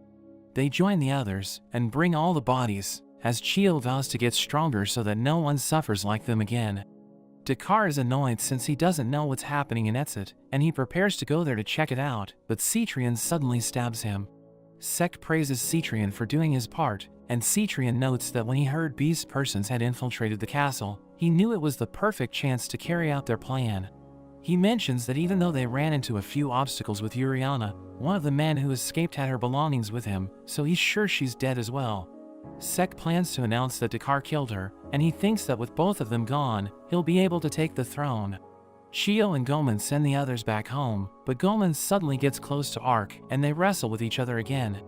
They join the others, and bring all the bodies, as Shio vows to get stronger so that no one suffers like them again. Dakar is annoyed since he doesn't know what's happening in Exit, and he prepares to go there to check it out, but Cetrion suddenly stabs him. Sect praises Cetrion for doing his part, and Cetrion notes that when he heard beast persons had infiltrated the castle, he knew it was the perfect chance to carry out their plan. He mentions that even though they ran into a few obstacles with Yuriana, one of the men who escaped had her belongings with him, so he's sure she's dead as well. Sek plans to announce that Dakar killed her, and he thinks that with both of them gone, he'll be able to take the throne. Shio and Gomen send the others back home, but Gomen suddenly gets close to Ark, and they wrestle with each other again.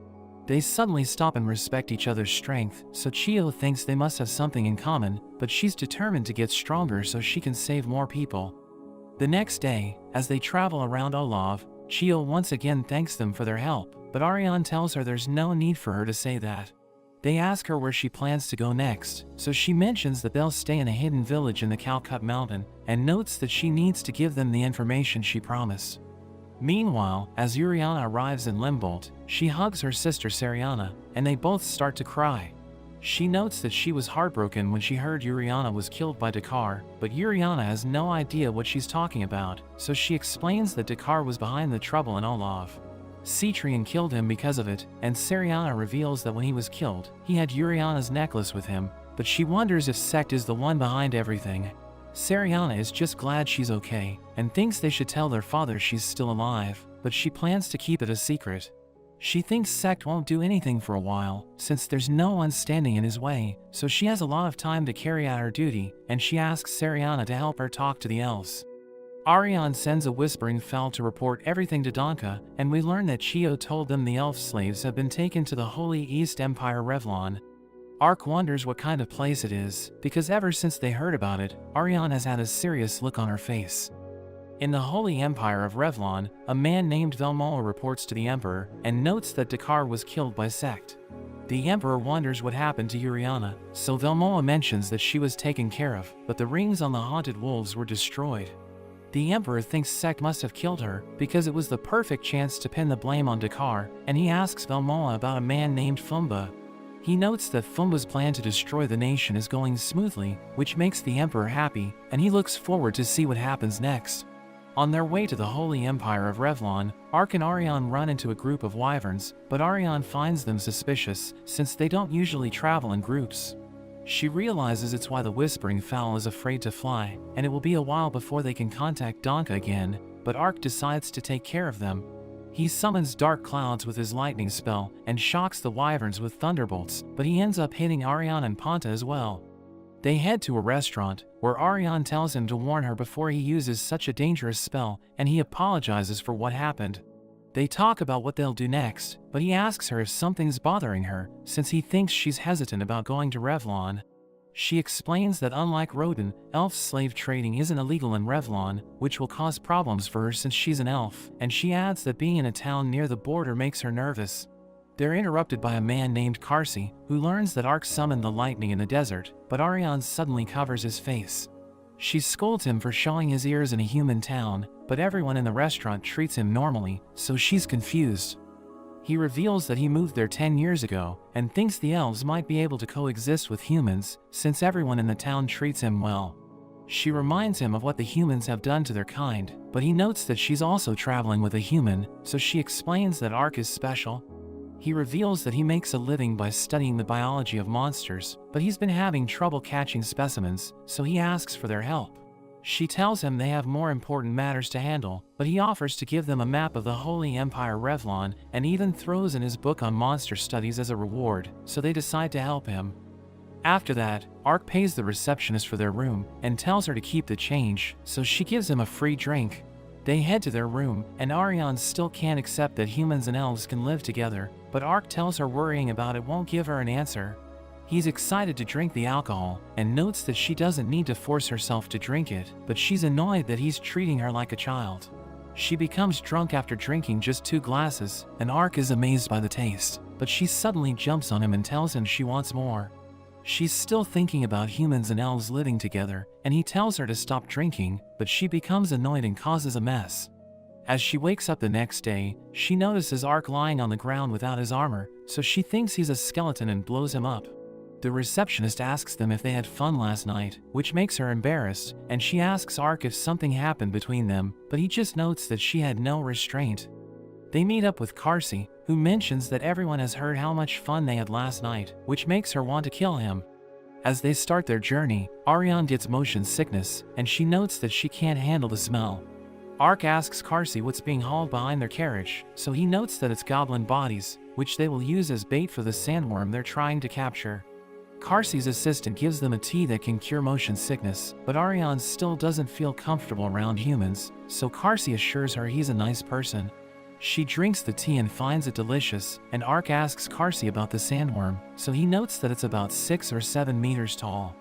They suddenly stop and respect each other's strength, so Shio thinks they must have something in common, but she's determined to get stronger so she can save more people. The next day, as they travel around Olav, Shio once again thanks them for their help, but Ariane tells her there's no need for her to say that. They ask her where she plans to go next, so she mentions that they'll stay in a hidden village in the Calcut Mountain, and notes that she needs to give them the information she promised. Meanwhile, as Yuriana arrives in Limbolt, she hugs her sister Seriana, and they both start to cry. She notes that she was heartbroken when she heard Yuriana was killed by Dakar, but Yuriana has no idea what she's talking about, so she explains that Dakar was behind the trouble in Olav. Cetrion killed him because of it, and Seriana reveals that when he was killed, he had Yuriana's necklace with him, but she wonders if Sect is the one behind everything. Seriana is just glad she's okay, and thinks they should tell their father she's still alive, but she plans to keep it a secret. She thinks Sect won't do anything for a while, since there's no one standing in his way, so she has a lot of time to carry out her duty, and she asks Seriana to help her talk to the elves. Ariane sends a whispering fowl to report everything to Donka, and we learn that Shio told them the elf slaves have been taken to the Holy East Empire Revlon. Ark wonders what kind of place it is, because ever since they heard about it, Ariane has had a serious look on her face. In the Holy Empire of Revlon, a man named Velmoa reports to the Emperor, and notes that Dakar was killed by Sect. The Emperor wonders what happened to Yuriana, so Velmoa mentions that she was taken care of, but the rings on the haunted wolves were destroyed. The Emperor thinks Sect must have killed her, because it was the perfect chance to pin the blame on Dakar, and he asks Velmoa about a man named Fumba. He notes that Fumba's plan to destroy the nation is going smoothly, which makes the Emperor happy, and he looks forward to see what happens next. On their way to the Holy Empire of Revlon, Ark and Ariane run into a group of wyverns, but Ariane finds them suspicious, since they don't usually travel in groups. She realizes it's why the Whispering Fowl is afraid to fly, and it will be a while before they can contact Donka again, but Ark decides to take care of them. He summons dark clouds with his lightning spell and shocks the wyverns with thunderbolts, but he ends up hitting Ariane and Ponta as well. They head to a restaurant, where Ariane tells him to warn her before he uses such a dangerous spell, and he apologizes for what happened. They talk about what they'll do next, but he asks her if something's bothering her, since he thinks she's hesitant about going to Revlon. She explains that unlike Rodin, elf slave trading isn't illegal in Revlon, which will cause problems for her since she's an elf, and she adds that being in a town near the border makes her nervous. They're interrupted by a man named Karsi, who learns that Ark summoned the lightning in the desert, but Ariane suddenly covers his face. She scolds him for showing his ears in a human town, but everyone in the restaurant treats him normally, so she's confused. He reveals that he moved there 10 years ago, and thinks the elves might be able to coexist with humans, since everyone in the town treats him well. She reminds him of what the humans have done to their kind, but he notes that she's also traveling with a human, so she explains that Ark is special. He reveals that he makes a living by studying the biology of monsters, but he's been having trouble catching specimens, so he asks for their help. She tells him they have more important matters to handle, but he offers to give them a map of the Holy Empire Revlon and even throws in his book on monster studies as a reward, so they decide to help him. After that, Ark pays the receptionist for their room and tells her to keep the change, so she gives him a free drink. They head to their room, and Ariane still can't accept that humans and elves can live together, but Ark tells her worrying about it won't give her an answer. He's excited to drink the alcohol, and notes that she doesn't need to force herself to drink it, but she's annoyed that he's treating her like a child. She becomes drunk after drinking just 2 glasses, and Ark is amazed by the taste, but she suddenly jumps on him and tells him she wants more. She's still thinking about humans and elves living together, and he tells her to stop drinking, but she becomes annoyed and causes a mess. As she wakes up the next day, she notices Ark lying on the ground without his armor, so she thinks he's a skeleton and blows him up. The receptionist asks them if they had fun last night, which makes her embarrassed, and she asks Ark if something happened between them, but he just notes that she had no restraint. They meet up with Karsi, who mentions that everyone has heard how much fun they had last night, which makes her want to kill him. As they start their journey, Ariane gets motion sickness, and she notes that she can't handle the smell. Ark asks Karsi what's being hauled behind their carriage, so he notes that it's goblin bodies, which they will use as bait for the sandworm they're trying to capture. Karsi's assistant gives them a tea that can cure motion sickness, but Ariane still doesn't feel comfortable around humans, so Karsi assures her he's a nice person. She drinks the tea and finds it delicious, and Ark asks Karsi about the sandworm, so he notes that it's about 6 or 7 meters tall.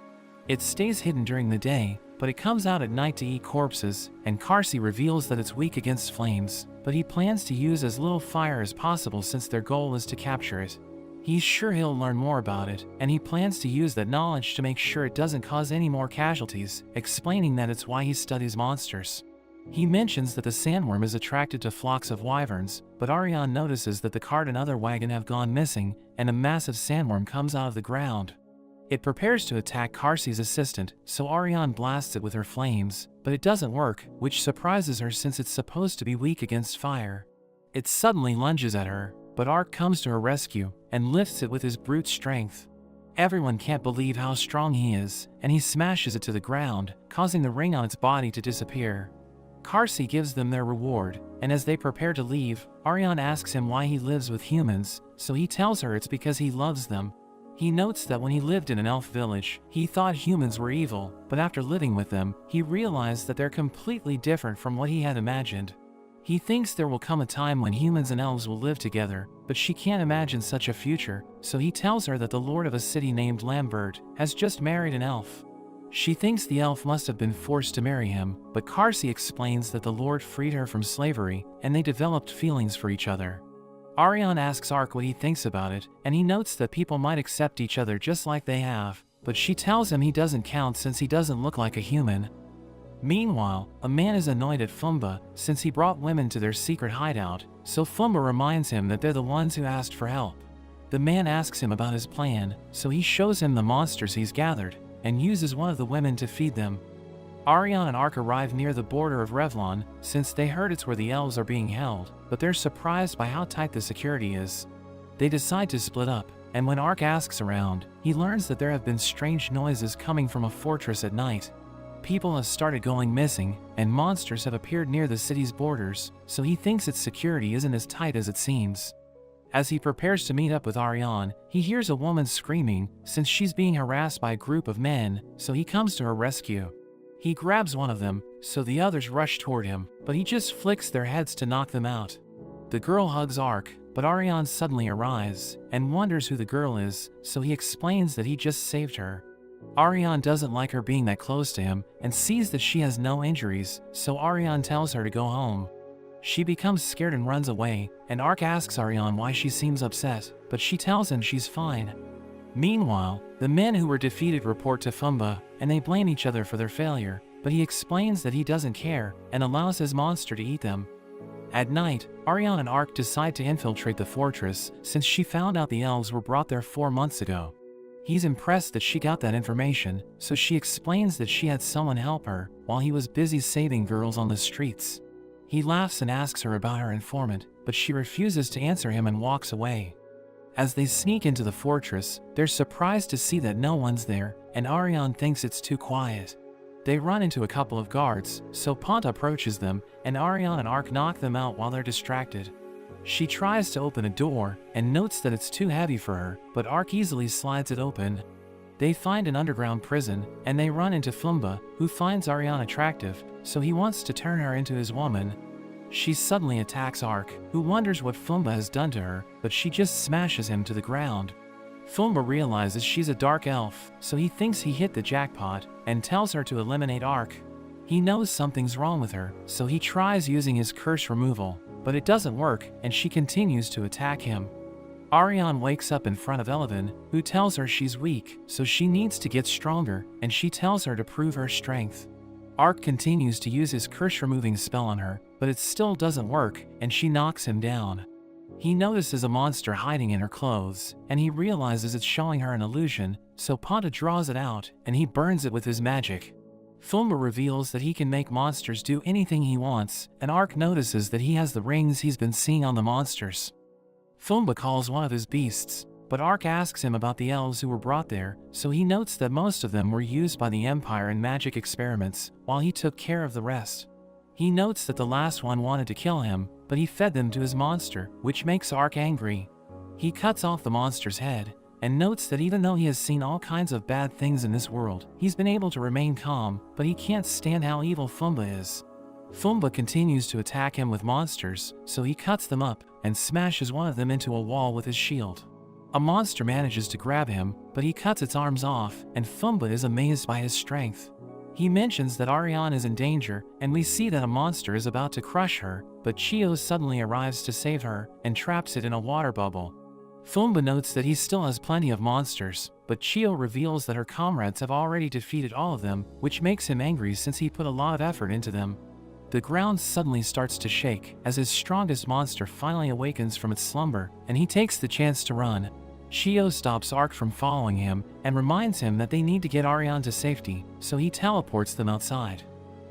It stays hidden during the day, but it comes out at night to eat corpses, and Karsi reveals that it's weak against flames, but he plans to use as little fire as possible since their goal is to capture it. He's sure he'll learn more about it, and he plans to use that knowledge to make sure it doesn't cause any more casualties, explaining that it's why he studies monsters. He mentions that the sandworm is attracted to flocks of wyverns, but Ariane notices that the cart and other wagon have gone missing, and a massive sandworm comes out of the ground. It prepares to attack Karsi's assistant, so Ariane blasts it with her flames, but it doesn't work, which surprises her since it's supposed to be weak against fire. It suddenly lunges at her, but Ark comes to her rescue, and lifts it with his brute strength. Everyone can't believe how strong he is, and he smashes it to the ground, causing the ring on its body to disappear. Karsi gives them their reward, and as they prepare to leave, Ariane asks him why he lives with humans, so he tells her it's because he loves them. He notes that when he lived in an elf village, he thought humans were evil, but after living with them, he realized that they're completely different from what he had imagined. He thinks there will come a time when humans and elves will live together, but she can't imagine such a future, so he tells her that the lord of a city named Lambert has just married an elf. She thinks the elf must have been forced to marry him, but Karsi explains that the lord freed her from slavery, and they developed feelings for each other. Ariane asks Ark what he thinks about it, and he notes that people might accept each other just like they have, but she tells him he doesn't count since he doesn't look like a human. Meanwhile, a man is annoyed at Fumba since he brought women to their secret hideout, so Fumba reminds him that they're the ones who asked for help. The man asks him about his plan, so he shows him the monsters he's gathered, and uses one of the women to feed them. Ariane and Ark arrive near the border of Revlon, since they heard it's where the elves are being held, but they're surprised by how tight the security is. They decide to split up, and when Ark asks around, he learns that there have been strange noises coming from a fortress at night. People have started going missing, and monsters have appeared near the city's borders, so he thinks its security isn't as tight as it seems. As he prepares to meet up with Ariane, he hears a woman screaming since she's being harassed by a group of men, so he comes to her rescue. He grabs one of them, so the others rush toward him, but he just flicks their heads to knock them out. The girl hugs Ark, but Ariane suddenly arrives and wonders who the girl is, so he explains that he just saved her. Ariane doesn't like her being that close to him and sees that she has no injuries, so Ariane tells her to go home. She becomes scared and runs away, and Ark asks Ariane why she seems upset, but she tells him she's fine. Meanwhile, the men who were defeated report to Fumba, and they blame each other for their failure, but he explains that he doesn't care and allows his monster to eat them. At night, Ariane and Ark decide to infiltrate the fortress since she found out the elves were brought there 4 months ago. He's impressed that she got that information, so she explains that she had someone help her while he was busy saving girls on the streets. He laughs and asks her about her informant, but she refuses to answer him and walks away. As they sneak into the fortress, they're surprised to see that no one's there, and Ariane thinks it's too quiet. They run into a couple of guards, so Ponta approaches them, and Ariane and Ark knock them out while they're distracted. She tries to open a door, and notes that it's too heavy for her, but Ark easily slides it open. They find an underground prison, and they run into Fumba, who finds Ariane attractive, so he wants to turn her into his woman. She suddenly attacks Ark, who wonders what Fumba has done to her, but she just smashes him to the ground. Fumba realizes she's a dark elf, so he thinks he hit the jackpot, and tells her to eliminate Ark. He knows something's wrong with her, so he tries using his curse removal, but it doesn't work, and she continues to attack him. Ariane wakes up in front of Elevin, who tells her she's weak, so she needs to get stronger, and she tells her to prove her strength. Ark continues to use his curse-removing spell on her, but it still doesn't work, and she knocks him down. He notices a monster hiding in her clothes, and he realizes it's showing her an illusion, so Ponta draws it out, and he burns it with his magic. Fumba reveals that he can make monsters do anything he wants, and Ark notices that he has the rings he's been seeing on the monsters. Fumba calls one of his beasts, but Ark asks him about the elves who were brought there, so he notes that most of them were used by the Empire in magic experiments, while he took care of the rest. He notes that the last one wanted to kill him, but he fed them to his monster, which makes Ark angry. He cuts off the monster's head, and notes that even though he has seen all kinds of bad things in this world, he's been able to remain calm, but he can't stand how evil Fumba is. Fumba continues to attack him with monsters, so he cuts them up and smashes one of them into a wall with his shield. A monster manages to grab him, but he cuts its arms off, and Fumba is amazed by his strength. He mentions that Ariane is in danger, and we see that a monster is about to crush her, but Chio suddenly arrives to save her and traps it in a water bubble. Fumba notes that he still has plenty of monsters, but Chio reveals that her comrades have already defeated all of them, which makes him angry since he put a lot of effort into them. The ground suddenly starts to shake as his strongest monster finally awakens from its slumber, and he takes the chance to run. Chio stops Ark from following him and reminds him that they need to get Ariane to safety, so he teleports them outside.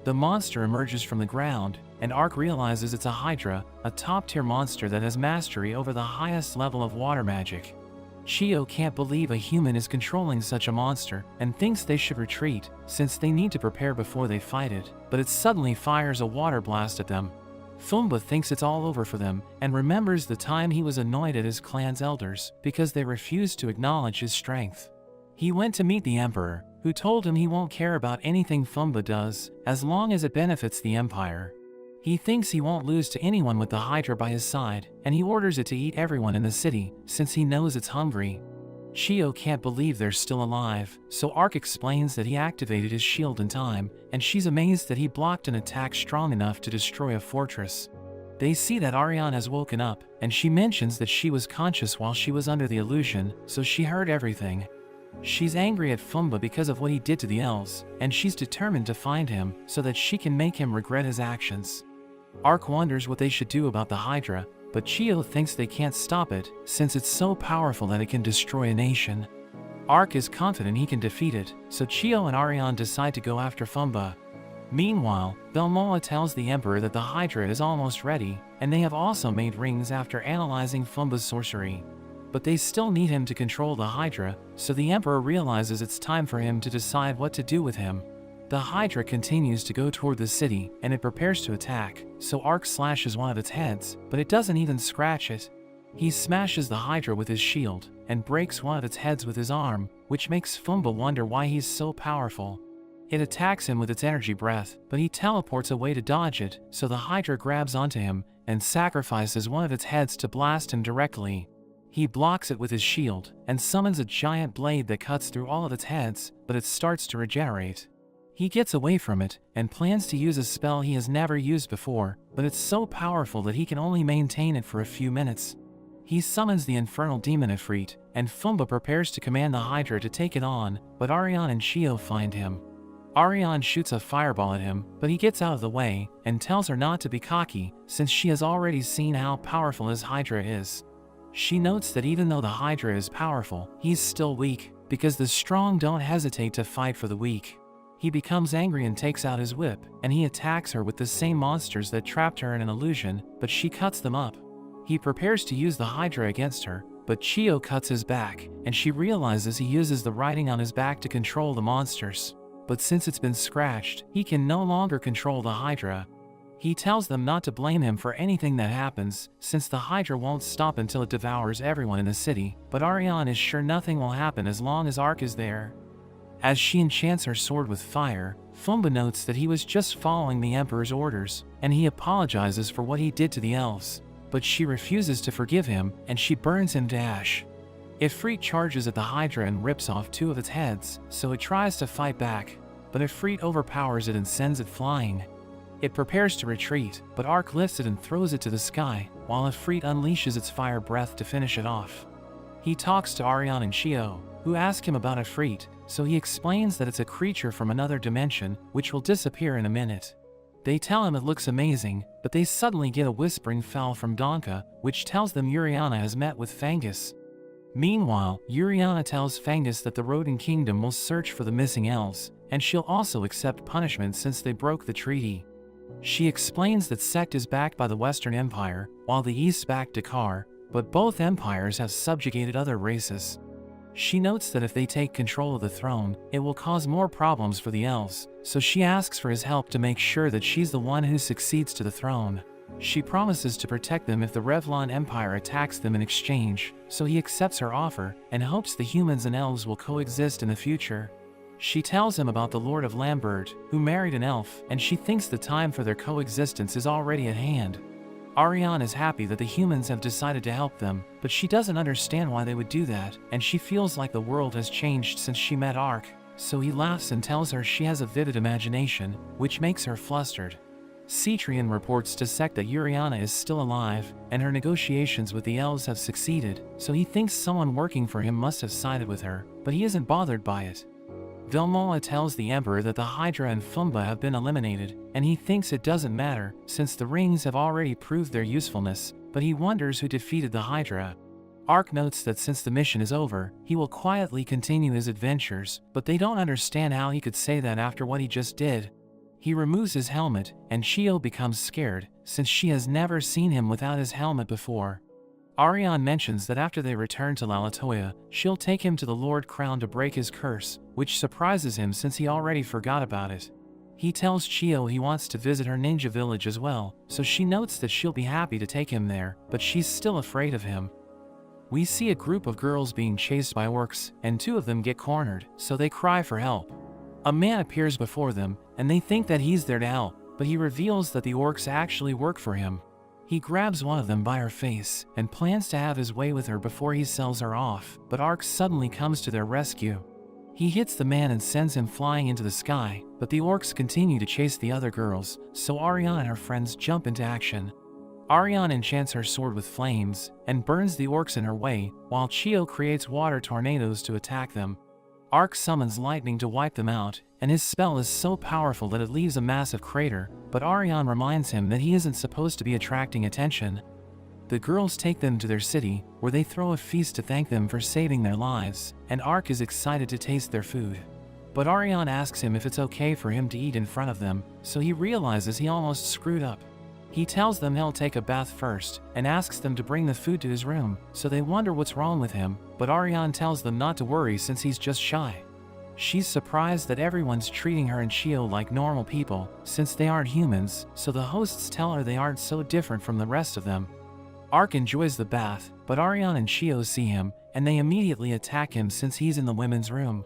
The monster emerges from the ground, and Ark realizes it's a Hydra, a top-tier monster that has mastery over the highest level of water magic. Chio can't believe a human is controlling such a monster and thinks they should retreat, since they need to prepare before they fight it, but it suddenly fires a water blast at them. Fumba thinks it's all over for them and remembers the time he was annoyed at his clan's elders because they refused to acknowledge his strength. He went to meet the Emperor, who told him he won't care about anything Fumba does as long as it benefits the Empire. He thinks he won't lose to anyone with the Hydra by his side, and he orders it to eat everyone in the city since he knows it's hungry. Chio can't believe they're still alive, so Ark explains that he activated his shield in time, and she's amazed that he blocked an attack strong enough to destroy a fortress. They see that Ariane has woken up, and she mentions that she was conscious while she was under the illusion, so she heard everything. She's angry at Fumba because of what he did to the elves, and she's determined to find him so that she can make him regret his actions. Ark wonders what they should do about the Hydra, but Chio thinks they can't stop it since it's so powerful that it can destroy a nation. Ark is confident he can defeat it, so Chio and Ariane decide to go after Fumba. Meanwhile, Belmoa tells the Emperor that the Hydra is almost ready, and they have also made rings after analyzing Fumba's sorcery. But they still need him to control the Hydra, so the Emperor realizes it's time for him to decide what to do with him. The Hydra continues to go toward the city, and it prepares to attack, so Ark slashes one of its heads, but it doesn't even scratch it. He smashes the Hydra with his shield, and breaks one of its heads with his arm, which makes Fumba wonder why he's so powerful. It attacks him with its energy breath, but he teleports away to dodge it, so the Hydra grabs onto him, and sacrifices one of its heads to blast him directly. He blocks it with his shield, and summons a giant blade that cuts through all of its heads, but it starts to regenerate. He gets away from it, and plans to use a spell he has never used before, but it's so powerful that he can only maintain it for a few minutes. He summons the infernal demon Ifrit, and Fumba prepares to command the Hydra to take it on, but Ariane and Chio find him. Ariane shoots a fireball at him, but he gets out of the way, and tells her not to be cocky, since she has already seen how powerful his Hydra is. She notes that even though the Hydra is powerful, he's still weak, because the strong don't hesitate to fight for the weak. He becomes angry and takes out his whip, and he attacks her with the same monsters that trapped her in an illusion, but she cuts them up. He prepares to use the Hydra against her, but Chio cuts his back, and she realizes he uses the writing on his back to control the monsters. But since it's been scratched, he can no longer control the Hydra. He tells them not to blame him for anything that happens, since the Hydra won't stop until it devours everyone in the city, but Ariane is sure nothing will happen as long as Ark is there. As she enchants her sword with fire, Fumba notes that he was just following the Emperor's orders, and he apologizes for what he did to the elves. But she refuses to forgive him, and she burns him to ash. Ifrit charges at the Hydra and rips off two of its heads, so it tries to fight back, but Ifrit overpowers it and sends it flying. It prepares to retreat, but Ark lifts it and throws it to the sky, while Ifrit unleashes its fire breath to finish it off. He talks to Ariane and Chio, who ask him about Ifrit, so he explains that it's a creature from another dimension, which will disappear in a minute. They tell him it looks amazing, but they suddenly get a whispering foul from Donka, which tells them Yuriana has met with Fangus. Meanwhile, Yuriana tells Fangus that the Rodent Kingdom will search for the missing elves, and she'll also accept punishment since they broke the treaty. She explains that Sect is backed by the Western Empire, while the East backed Dakar, but both empires have subjugated other races. She notes that if they take control of the throne, it will cause more problems for the elves, so she asks for his help to make sure that she's the one who succeeds to the throne. She promises to protect them if the Revlon Empire attacks them in exchange, so he accepts her offer and hopes the humans and elves will coexist in the future. She tells him about the Lord of Lambert, who married an elf, and she thinks the time for their coexistence is already at hand. Ariane is happy that the humans have decided to help them, but she doesn't understand why they would do that, and she feels like the world has changed since she met Ark, so he laughs and tells her she has a vivid imagination, which makes her flustered. Cetrian reports to Sect that Yuriana is still alive, and her negotiations with the elves have succeeded, so he thinks someone working for him must have sided with her, but he isn't bothered by it. Vilmola tells the Emperor that the Hydra and Fumba have been eliminated, and he thinks it doesn't matter, since the rings have already proved their usefulness, but he wonders who defeated the Hydra. Ark notes that since the mission is over, he will quietly continue his adventures, but they don't understand how he could say that after what he just did. He removes his helmet, and Chio becomes scared, since she has never seen him without his helmet before. Ariane mentions that after they return to Lalatoya, she'll take him to the Lord Crown to break his curse, which surprises him since he already forgot about it. He tells Chio he wants to visit her ninja village as well, so she notes that she'll be happy to take him there, but she's still afraid of him. We see a group of girls being chased by orcs, and two of them get cornered, so they cry for help. A man appears before them, and they think that he's there to help, but he reveals that the orcs actually work for him. He grabs one of them by her face, and plans to have his way with her before he sells her off, but Ark suddenly comes to their rescue. He hits the man and sends him flying into the sky, but the orcs continue to chase the other girls, so Ariane and her friends jump into action. Ariane enchants her sword with flames, and burns the orcs in her way, while Chio creates water tornadoes to attack them. Ark summons lightning to wipe them out, and his spell is so powerful that it leaves a massive crater, but Ariane reminds him that he isn't supposed to be attracting attention. The girls take them to their city, where they throw a feast to thank them for saving their lives, and Ark is excited to taste their food. But Ariane asks him if it's okay for him to eat in front of them, so he realizes he almost screwed up. He tells them he'll take a bath first, and asks them to bring the food to his room, so they wonder what's wrong with him, but Ariane tells them not to worry since he's just shy. She's surprised that everyone's treating her and Chio like normal people, since they aren't humans, so the hosts tell her they aren't so different from the rest of them. Ark enjoys the bath, but Ariane and Chio see him, and they immediately attack him since he's in the women's room.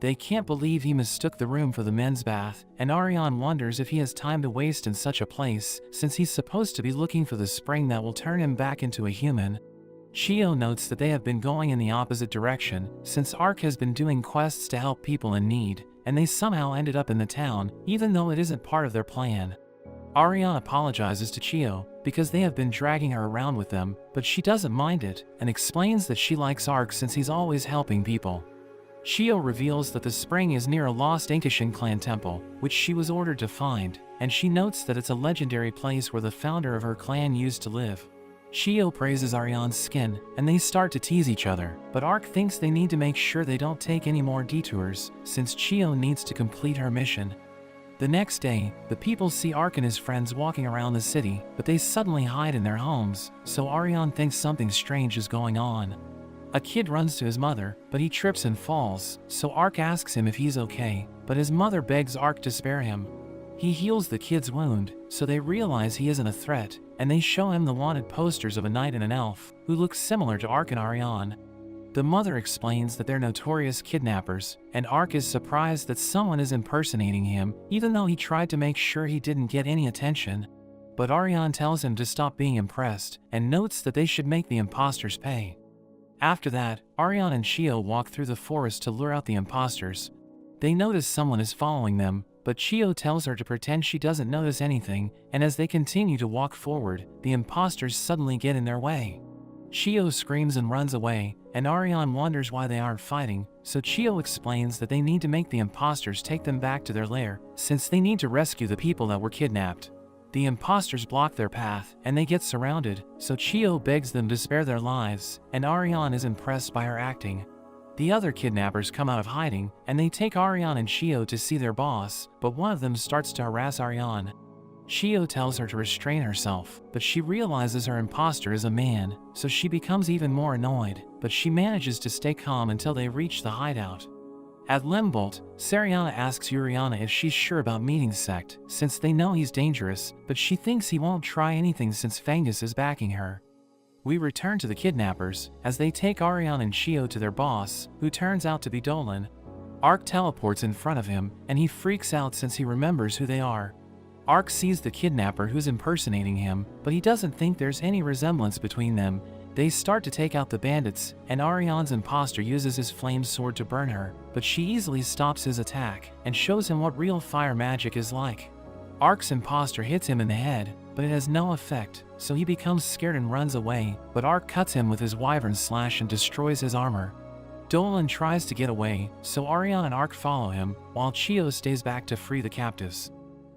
They can't believe he mistook the room for the men's bath, and Ariane wonders if he has time to waste in such a place, since he's supposed to be looking for the spring that will turn him back into a human. Chio notes that they have been going in the opposite direction, since Ark has been doing quests to help people in need, and they somehow ended up in the town, even though it isn't part of their plan. Ariane apologizes to Chio, because they have been dragging her around with them, but she doesn't mind it, and explains that she likes Ark since he's always helping people. Chio reveals that the spring is near a lost Inkishan clan temple, which she was ordered to find, and she notes that it's a legendary place where the founder of her clan used to live. Chio praises Ariane's skin, and they start to tease each other, but Ark thinks they need to make sure they don't take any more detours, since Chio needs to complete her mission. The next day, the people see Ark and his friends walking around the city, but they suddenly hide in their homes, so Ariane thinks something strange is going on. A kid runs to his mother, but he trips and falls, so Ark asks him if he's okay, but his mother begs Ark to spare him. He heals the kid's wound, so they realize he isn't a threat, and they show him the wanted posters of a knight and an elf, who look similar to Ark and Ariane. The mother explains that they're notorious kidnappers, and Ark is surprised that someone is impersonating him, even though he tried to make sure he didn't get any attention. But Ariane tells him to stop being impressed, and notes that they should make the imposters pay. After that, Ariane and Chio walk through the forest to lure out the imposters. They notice someone is following them, but Chio tells her to pretend she doesn't notice anything, and as they continue to walk forward, the imposters suddenly get in their way. Chio screams and runs away, and Ariane wonders why they aren't fighting, so Chio explains that they need to make the imposters take them back to their lair, since they need to rescue the people that were kidnapped. The imposters block their path, and they get surrounded, so Chio begs them to spare their lives, and Ariane is impressed by her acting. The other kidnappers come out of hiding, and they take Ariane and Chio to see their boss, but one of them starts to harass Ariane. Chio tells her to restrain herself, but she realizes her imposter is a man, so she becomes even more annoyed, but she manages to stay calm until they reach the hideout. At Lembolt, Seriana asks Uriana if she's sure about meeting Sect, since they know he's dangerous, but she thinks he won't try anything since Fangus is backing her. We return to the kidnappers, as they take Ariane and Chio to their boss, who turns out to be Dolan. Ark teleports in front of him, and he freaks out since he remembers who they are. Ark sees the kidnapper who's impersonating him, but he doesn't think there's any resemblance between them. They start to take out the bandits, and Ariane's imposter uses his flame sword to burn her, but she easily stops his attack, and shows him what real fire magic is like. Ark's imposter hits him in the head, but it has no effect, so he becomes scared and runs away, but Ark cuts him with his wyvern slash and destroys his armor. Dolan tries to get away, so Ariane and Ark follow him, while Chio stays back to free the captives.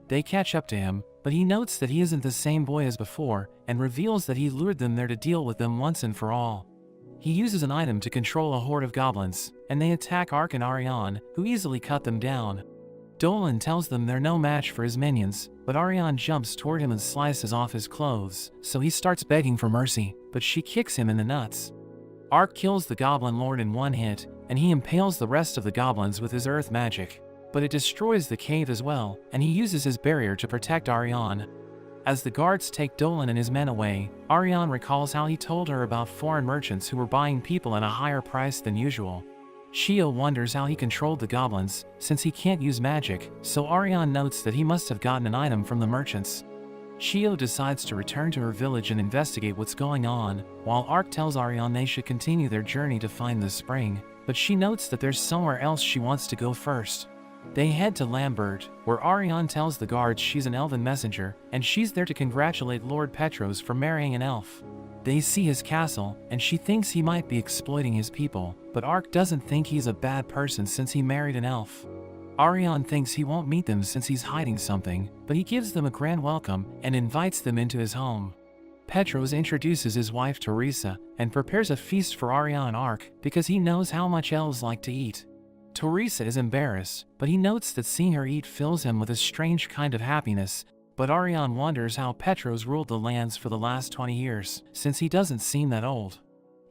They catch up to him, but he notes that he isn't the same boy as before, and reveals that he lured them there to deal with them once and for all. He uses an item to control a horde of goblins, and they attack Ark and Ariane, who easily cut them down. Dolan tells them they're no match for his minions, but Ariane jumps toward him and slices off his clothes, so he starts begging for mercy, but she kicks him in the nuts. Ark kills the Goblin Lord in one hit, and he impales the rest of the goblins with his earth magic. But it destroys the cave as well, and he uses his barrier to protect Ariane. As the guards take Dolan and his men away, Ariane recalls how he told her about foreign merchants who were buying people at a higher price than usual. Chio wonders how he controlled the goblins, since he can't use magic, so Ariane notes that he must have gotten an item from the merchants. Chio decides to return to her village and investigate what's going on, while Ark tells Ariane they should continue their journey to find the spring, but she notes that there's somewhere else she wants to go first. They head to Lambert, where Ariane tells the guards she's an elven messenger, and she's there to congratulate Lord Petros for marrying an elf. They see his castle, and she thinks he might be exploiting his people, but Ark doesn't think he's a bad person since he married an elf. Ariane thinks he won't meet them since he's hiding something, but he gives them a grand welcome and invites them into his home. Petros introduces his wife Teresa, and prepares a feast for Ariane and Ark because he knows how much elves like to eat. Teresa is embarrassed, but he notes that seeing her eat fills him with a strange kind of happiness, but Ariane wonders how Petros ruled the lands for the last 20 years, since he doesn't seem that old.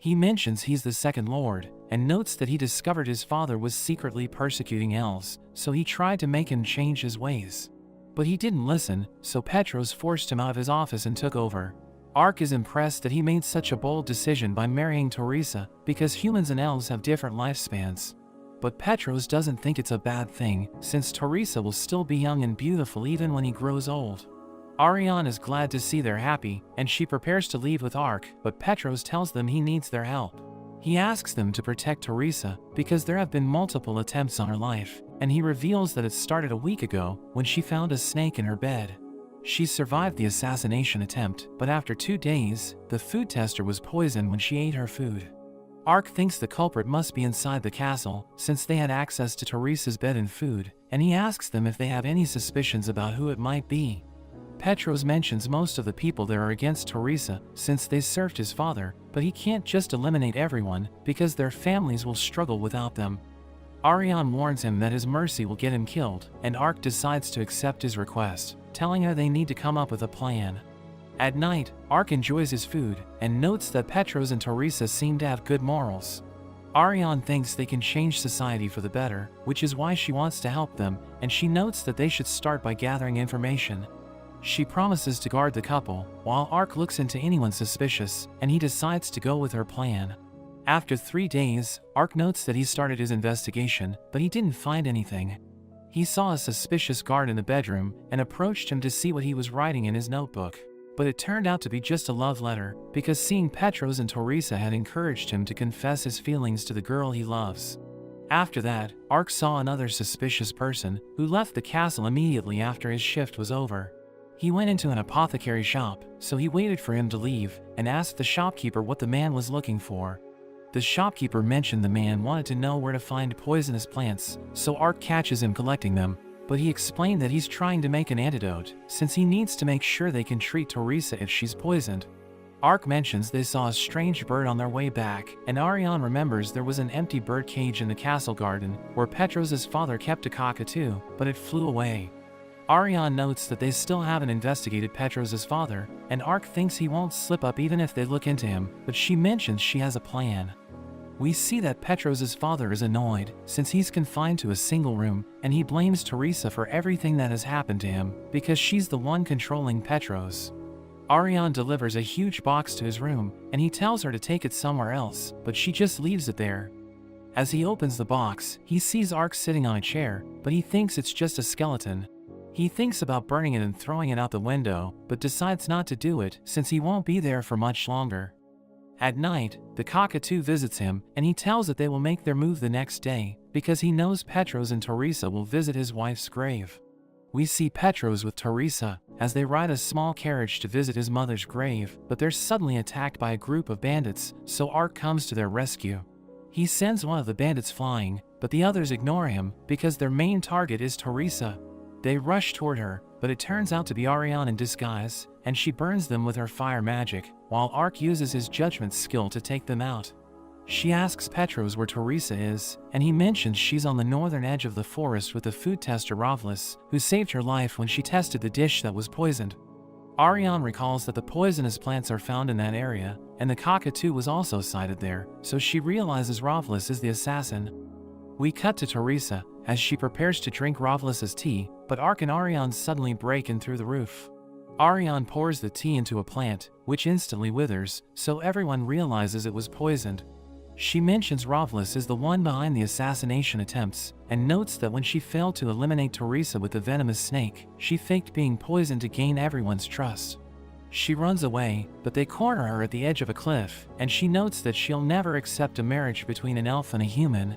He mentions he's the second lord, and notes that he discovered his father was secretly persecuting elves, so he tried to make him change his ways. But he didn't listen, so Petros forced him out of his office and took over. Ark is impressed that he made such a bold decision by marrying Teresa, because humans and elves have different lifespans. But Petros doesn't think it's a bad thing, since Teresa will still be young and beautiful even when he grows old. Ariane is glad to see they're happy, and she prepares to leave with Ark, but Petros tells them he needs their help. He asks them to protect Teresa, because there have been multiple attempts on her life, and he reveals that it started a week ago, when she found a snake in her bed. She survived the assassination attempt, but after 2 days, the food tester was poisoned when she ate her food. Ark thinks the culprit must be inside the castle, since they had access to Teresa's bed and food, and he asks them if they have any suspicions about who it might be. Petros mentions most of the people there are against Teresa, since they served his father, but he can't just eliminate everyone, because their families will struggle without them. Ariane warns him that his mercy will get him killed, and Ark decides to accept his request, telling her they need to come up with a plan. At night, Ark enjoys his food, and notes that Petros and Teresa seem to have good morals. Ariane thinks they can change society for the better, which is why she wants to help them, and she notes that they should start by gathering information. She promises to guard the couple, while Ark looks into anyone suspicious, and he decides to go with her plan. After 3 days, Ark notes that he started his investigation, but he didn't find anything. He saw a suspicious guard in the bedroom and approached him to see what he was writing in his notebook. But it turned out to be just a love letter, because seeing Petros and Teresa had encouraged him to confess his feelings to the girl he loves. After that, Ark saw another suspicious person, who left the castle immediately after his shift was over. He went into an apothecary shop, so he waited for him to leave, and asked the shopkeeper what the man was looking for. The shopkeeper mentioned the man wanted to know where to find poisonous plants, so Ark catches him collecting them, but he explained that he's trying to make an antidote, since he needs to make sure they can treat Teresa if she's poisoned. Ark mentions they saw a strange bird on their way back, and Ariane remembers there was an empty bird cage in the castle garden, where Petros' father kept a cockatoo, but it flew away. Ariane notes that they still haven't investigated Petros' father, and Ark thinks he won't slip up even if they look into him, but she mentions she has a plan. We see that Petros' father is annoyed, since he's confined to a single room, and he blames Teresa for everything that has happened to him, because she's the one controlling Petros. Ariane delivers a huge box to his room, and he tells her to take it somewhere else, but she just leaves it there. As he opens the box, he sees Ark sitting on a chair, but he thinks it's just a skeleton. He thinks about burning it and throwing it out the window, but decides not to do it, since he won't be there for much longer. At night, the cockatoo visits him, and he tells that they will make their move the next day, because he knows Petros and Teresa will visit his wife's grave. We see Petros with Teresa, as they ride a small carriage to visit his mother's grave, but they're suddenly attacked by a group of bandits, so Ark comes to their rescue. He sends one of the bandits flying, but the others ignore him, because their main target is Teresa. They rush toward her, but it turns out to be Ariane in disguise, and she burns them with her fire magic, while Ark uses his judgment skill to take them out. She asks Petros where Teresa is, and he mentions she's on the northern edge of the forest with the food tester Rovlis, who saved her life when she tested the dish that was poisoned. Ariane recalls that the poisonous plants are found in that area, and the cockatoo was also sighted there, so she realizes Rovlis is the assassin. We cut to Teresa, as she prepares to drink Rovlis's tea, but Ark and Ariane suddenly break in through the roof. Ariane pours the tea into a plant, which instantly withers, so everyone realizes it was poisoned. She mentions Rovlis is the one behind the assassination attempts, and notes that when she failed to eliminate Teresa with the venomous snake, she faked being poisoned to gain everyone's trust. She runs away, but they corner her at the edge of a cliff, and she notes that she'll never accept a marriage between an elf and a human.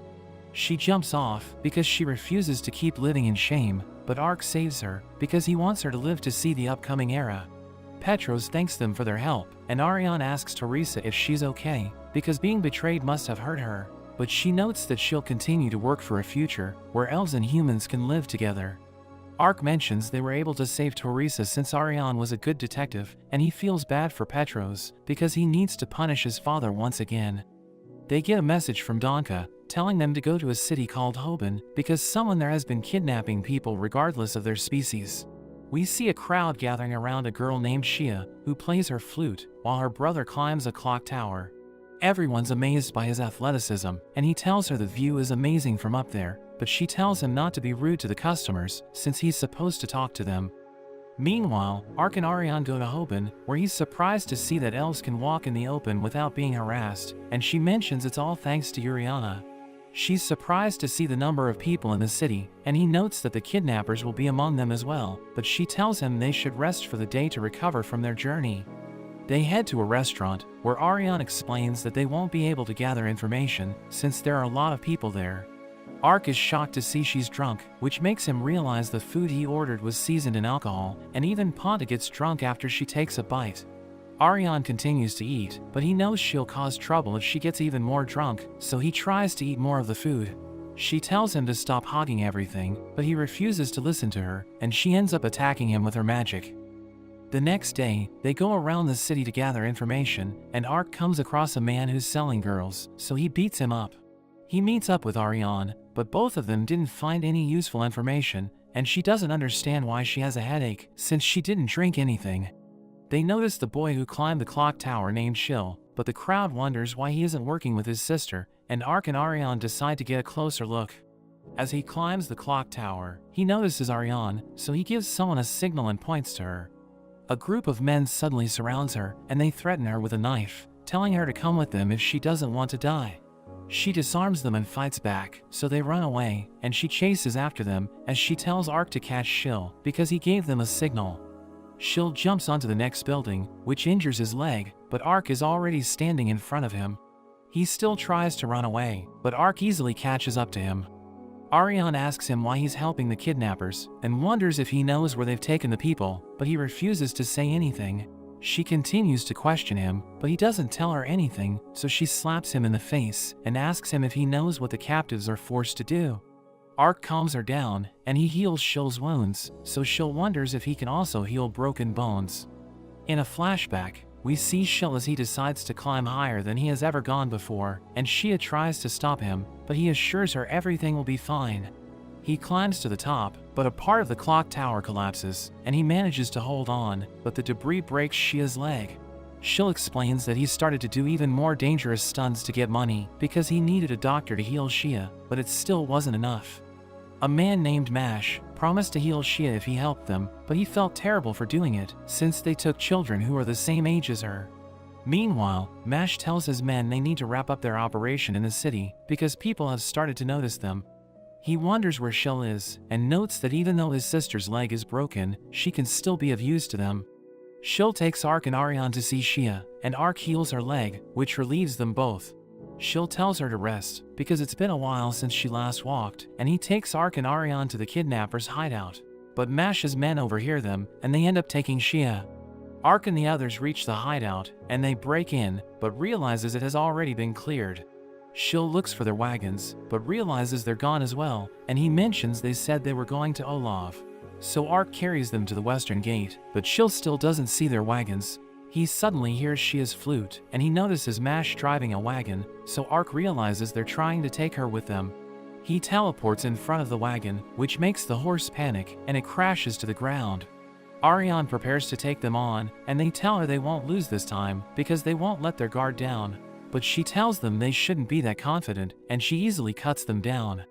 She jumps off, because she refuses to keep living in shame, but Ark saves her, because he wants her to live to see the upcoming era. Petros thanks them for their help, and Ariane asks Teresa if she's okay, because being betrayed must have hurt her, but she notes that she'll continue to work for a future, where elves and humans can live together. Ark mentions they were able to save Teresa since Ariane was a good detective, and he feels bad for Petros, because he needs to punish his father once again. They get a message from Donka, telling them to go to a city called Hoban, because someone there has been kidnapping people regardless of their species. We see a crowd gathering around a girl named Shia, who plays her flute, while her brother climbs a clock tower. Everyone's amazed by his athleticism, and he tells her the view is amazing from up there, but she tells him not to be rude to the customers, since he's supposed to talk to them. Meanwhile, Ark and Ariane go to Hoban, where he's surprised to see that elves can walk in the open without being harassed, and she mentions it's all thanks to Uriana. She's surprised to see the number of people in the city, and he notes that the kidnappers will be among them as well, but she tells him they should rest for the day to recover from their journey. They head to a restaurant, where Ariane explains that they won't be able to gather information, since there are a lot of people there. Ark is shocked to see she's drunk, which makes him realize the food he ordered was seasoned in alcohol, and even Ponta gets drunk after she takes a bite. Ariane continues to eat, but he knows she'll cause trouble if she gets even more drunk, so he tries to eat more of the food. She tells him to stop hogging everything, but he refuses to listen to her, and she ends up attacking him with her magic. The next day, they go around the city to gather information, and Ark comes across a man who's selling girls, so he beats him up. He meets up with Ariane, but both of them didn't find any useful information, and she doesn't understand why she has a headache, since she didn't drink anything. They notice the boy who climbed the clock tower named Shill, but the crowd wonders why he isn't working with his sister, and Ark and Ariane decide to get a closer look. As he climbs the clock tower, he notices Ariane, so he gives someone a signal and points to her. A group of men suddenly surrounds her, and they threaten her with a knife, telling her to come with them if she doesn't want to die. She disarms them and fights back, so they run away, and she chases after them, as she tells Ark to catch Shill, because he gave them a signal. Shill jumps onto the next building, which injures his leg, but Ark is already standing in front of him. He still tries to run away, but Ark easily catches up to him. Ariane asks him why he's helping the kidnappers, and wonders if he knows where they've taken the people, but he refuses to say anything. She continues to question him, but he doesn't tell her anything, so she slaps him in the face and asks him if he knows what the captives are forced to do. Ark calms her down, and he heals Shill's wounds, so Shill wonders if he can also heal broken bones. In a flashback, we see Shill as he decides to climb higher than he has ever gone before, and Shia tries to stop him, but he assures her everything will be fine. He climbs to the top, but a part of the clock tower collapses, and he manages to hold on, but the debris breaks Shia's leg. Shill explains that he started to do even more dangerous stunts to get money because he needed a doctor to heal Shia, but it still wasn't enough. A man named Mash promised to heal Shia if he helped them, but he felt terrible for doing it, since they took children who are the same age as her. Meanwhile, Mash tells his men they need to wrap up their operation in the city, because people have started to notice them. He wonders where Shill is, and notes that even though his sister's leg is broken, she can still be of use to them. Shill takes Ark and Ariane to see Shia, and Ark heals her leg, which relieves them both. Shill tells her to rest, because it's been a while since she last walked, and he takes Ark and Ariane to the kidnappers' hideout. But Mash's men overhear them, and they end up taking Shia. Ark and the others reach the hideout, and they break in, but realizes it has already been cleared. Shill looks for their wagons, but realizes they're gone as well, and he mentions they said they were going to Olav. So Ark carries them to the western gate, but Shill still doesn't see their wagons. He suddenly hears Shia's flute, and he notices Mash driving a wagon, so Ark realizes they're trying to take her with them. He teleports in front of the wagon, which makes the horse panic, and it crashes to the ground. Ariane prepares to take them on, and they tell her they won't lose this time, because they won't let their guard down. But she tells them they shouldn't be that confident, and she easily cuts them down.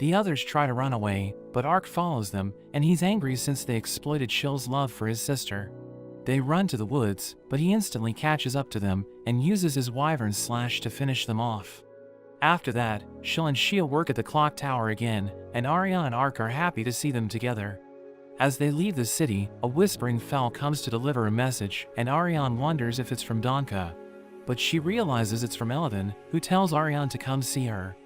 The others try to run away, but Ark follows them, and he's angry since they exploited Shill's love for his sister. They run to the woods, but he instantly catches up to them, and uses his wyvern slash to finish them off. After that, Shill and Shia work at the clock tower again, and Ariane and Ark are happy to see them together. As they leave the city, a whispering fowl comes to deliver a message, and Ariane wonders if it's from Donka. But she realizes it's from Elevin, who tells Ariane to come see her.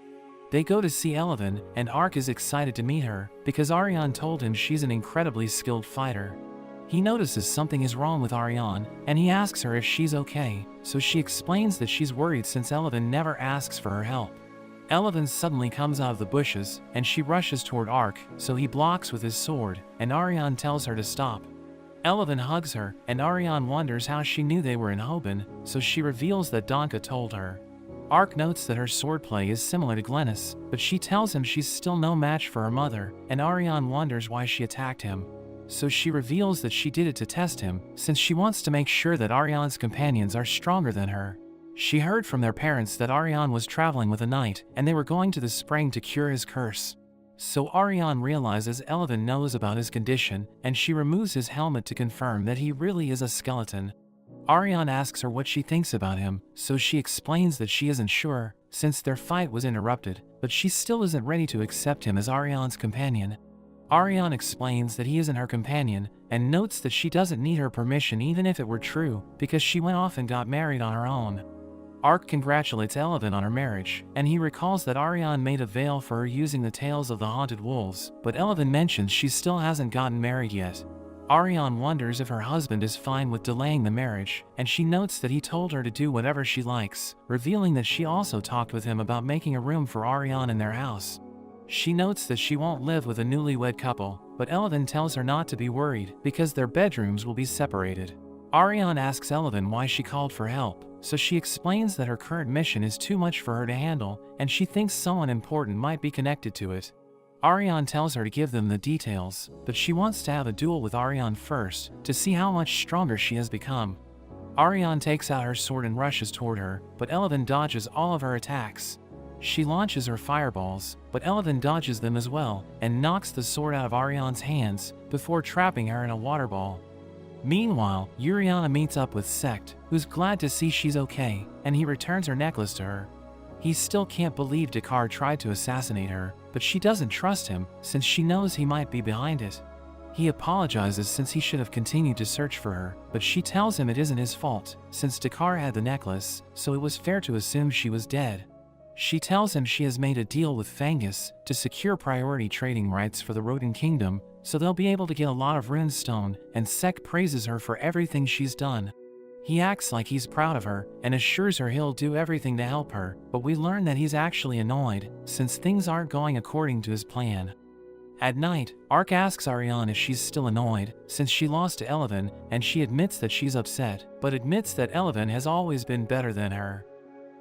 They go to see Elevin, and Ark is excited to meet her, because Ariane told him she's an incredibly skilled fighter. He notices something is wrong with Ariane, and he asks her if she's okay, so she explains that she's worried since Elevin never asks for her help. Elevin suddenly comes out of the bushes, and she rushes toward Ark, so he blocks with his sword, and Ariane tells her to stop. Elevin hugs her, and Ariane wonders how she knew they were in Hoban, so she reveals that Donka told her. Ark notes that her swordplay is similar to Glennis, but she tells him she's still no match for her mother, and Ariane wonders why she attacked him. So she reveals that she did it to test him, since she wants to make sure that Ariane's companions are stronger than her. She heard from their parents that Ariane was traveling with a knight, and they were going to the spring to cure his curse. So Ariane realizes Elevin knows about his condition, and she removes his helmet to confirm that he really is a skeleton. Ariane asks her what she thinks about him, so she explains that she isn't sure, since their fight was interrupted, but she still isn't ready to accept him as Ariane's companion. Ariane explains that he isn't her companion, and notes that she doesn't need her permission even if it were true, because she went off and got married on her own. Ark congratulates Elevin on her marriage, and he recalls that Ariane made a veil for her using the tales of the haunted wolves, but Elevin mentions she still hasn't gotten married yet. Ariane wonders if her husband is fine with delaying the marriage, and she notes that he told her to do whatever she likes, revealing that she also talked with him about making a room for Ariane in their house. She notes that she won't live with a newlywed couple, but Elevin tells her not to be worried, because their bedrooms will be separated. Ariane asks Elevin why she called for help, so she explains that her current mission is too much for her to handle, and she thinks someone important might be connected to it. Ariane tells her to give them the details, but she wants to have a duel with Ariane first, to see how much stronger she has become. Ariane takes out her sword and rushes toward her, but Elevin dodges all of her attacks. She launches her fireballs, but Elevin dodges them as well, and knocks the sword out of Ariane's hands, before trapping her in a water ball. Meanwhile, Yuriana meets up with Sect, who's glad to see she's okay, and he returns her necklace to her. He still can't believe Dakar tried to assassinate her, but she doesn't trust him, since she knows he might be behind it. He apologizes since he should have continued to search for her, but she tells him it isn't his fault, since Dakar had the necklace, so it was fair to assume she was dead. She tells him she has made a deal with Fangus to secure priority trading rights for the Rodent Kingdom, so they'll be able to get a lot of runestone, and Sek praises her for everything she's done. He acts like he's proud of her, and assures her he'll do everything to help her, but we learn that he's actually annoyed, since things aren't going according to his plan. At night, Ark asks Ariane if she's still annoyed, since she lost to Elevin, and she admits that she's upset, but admits that Elevin has always been better than her.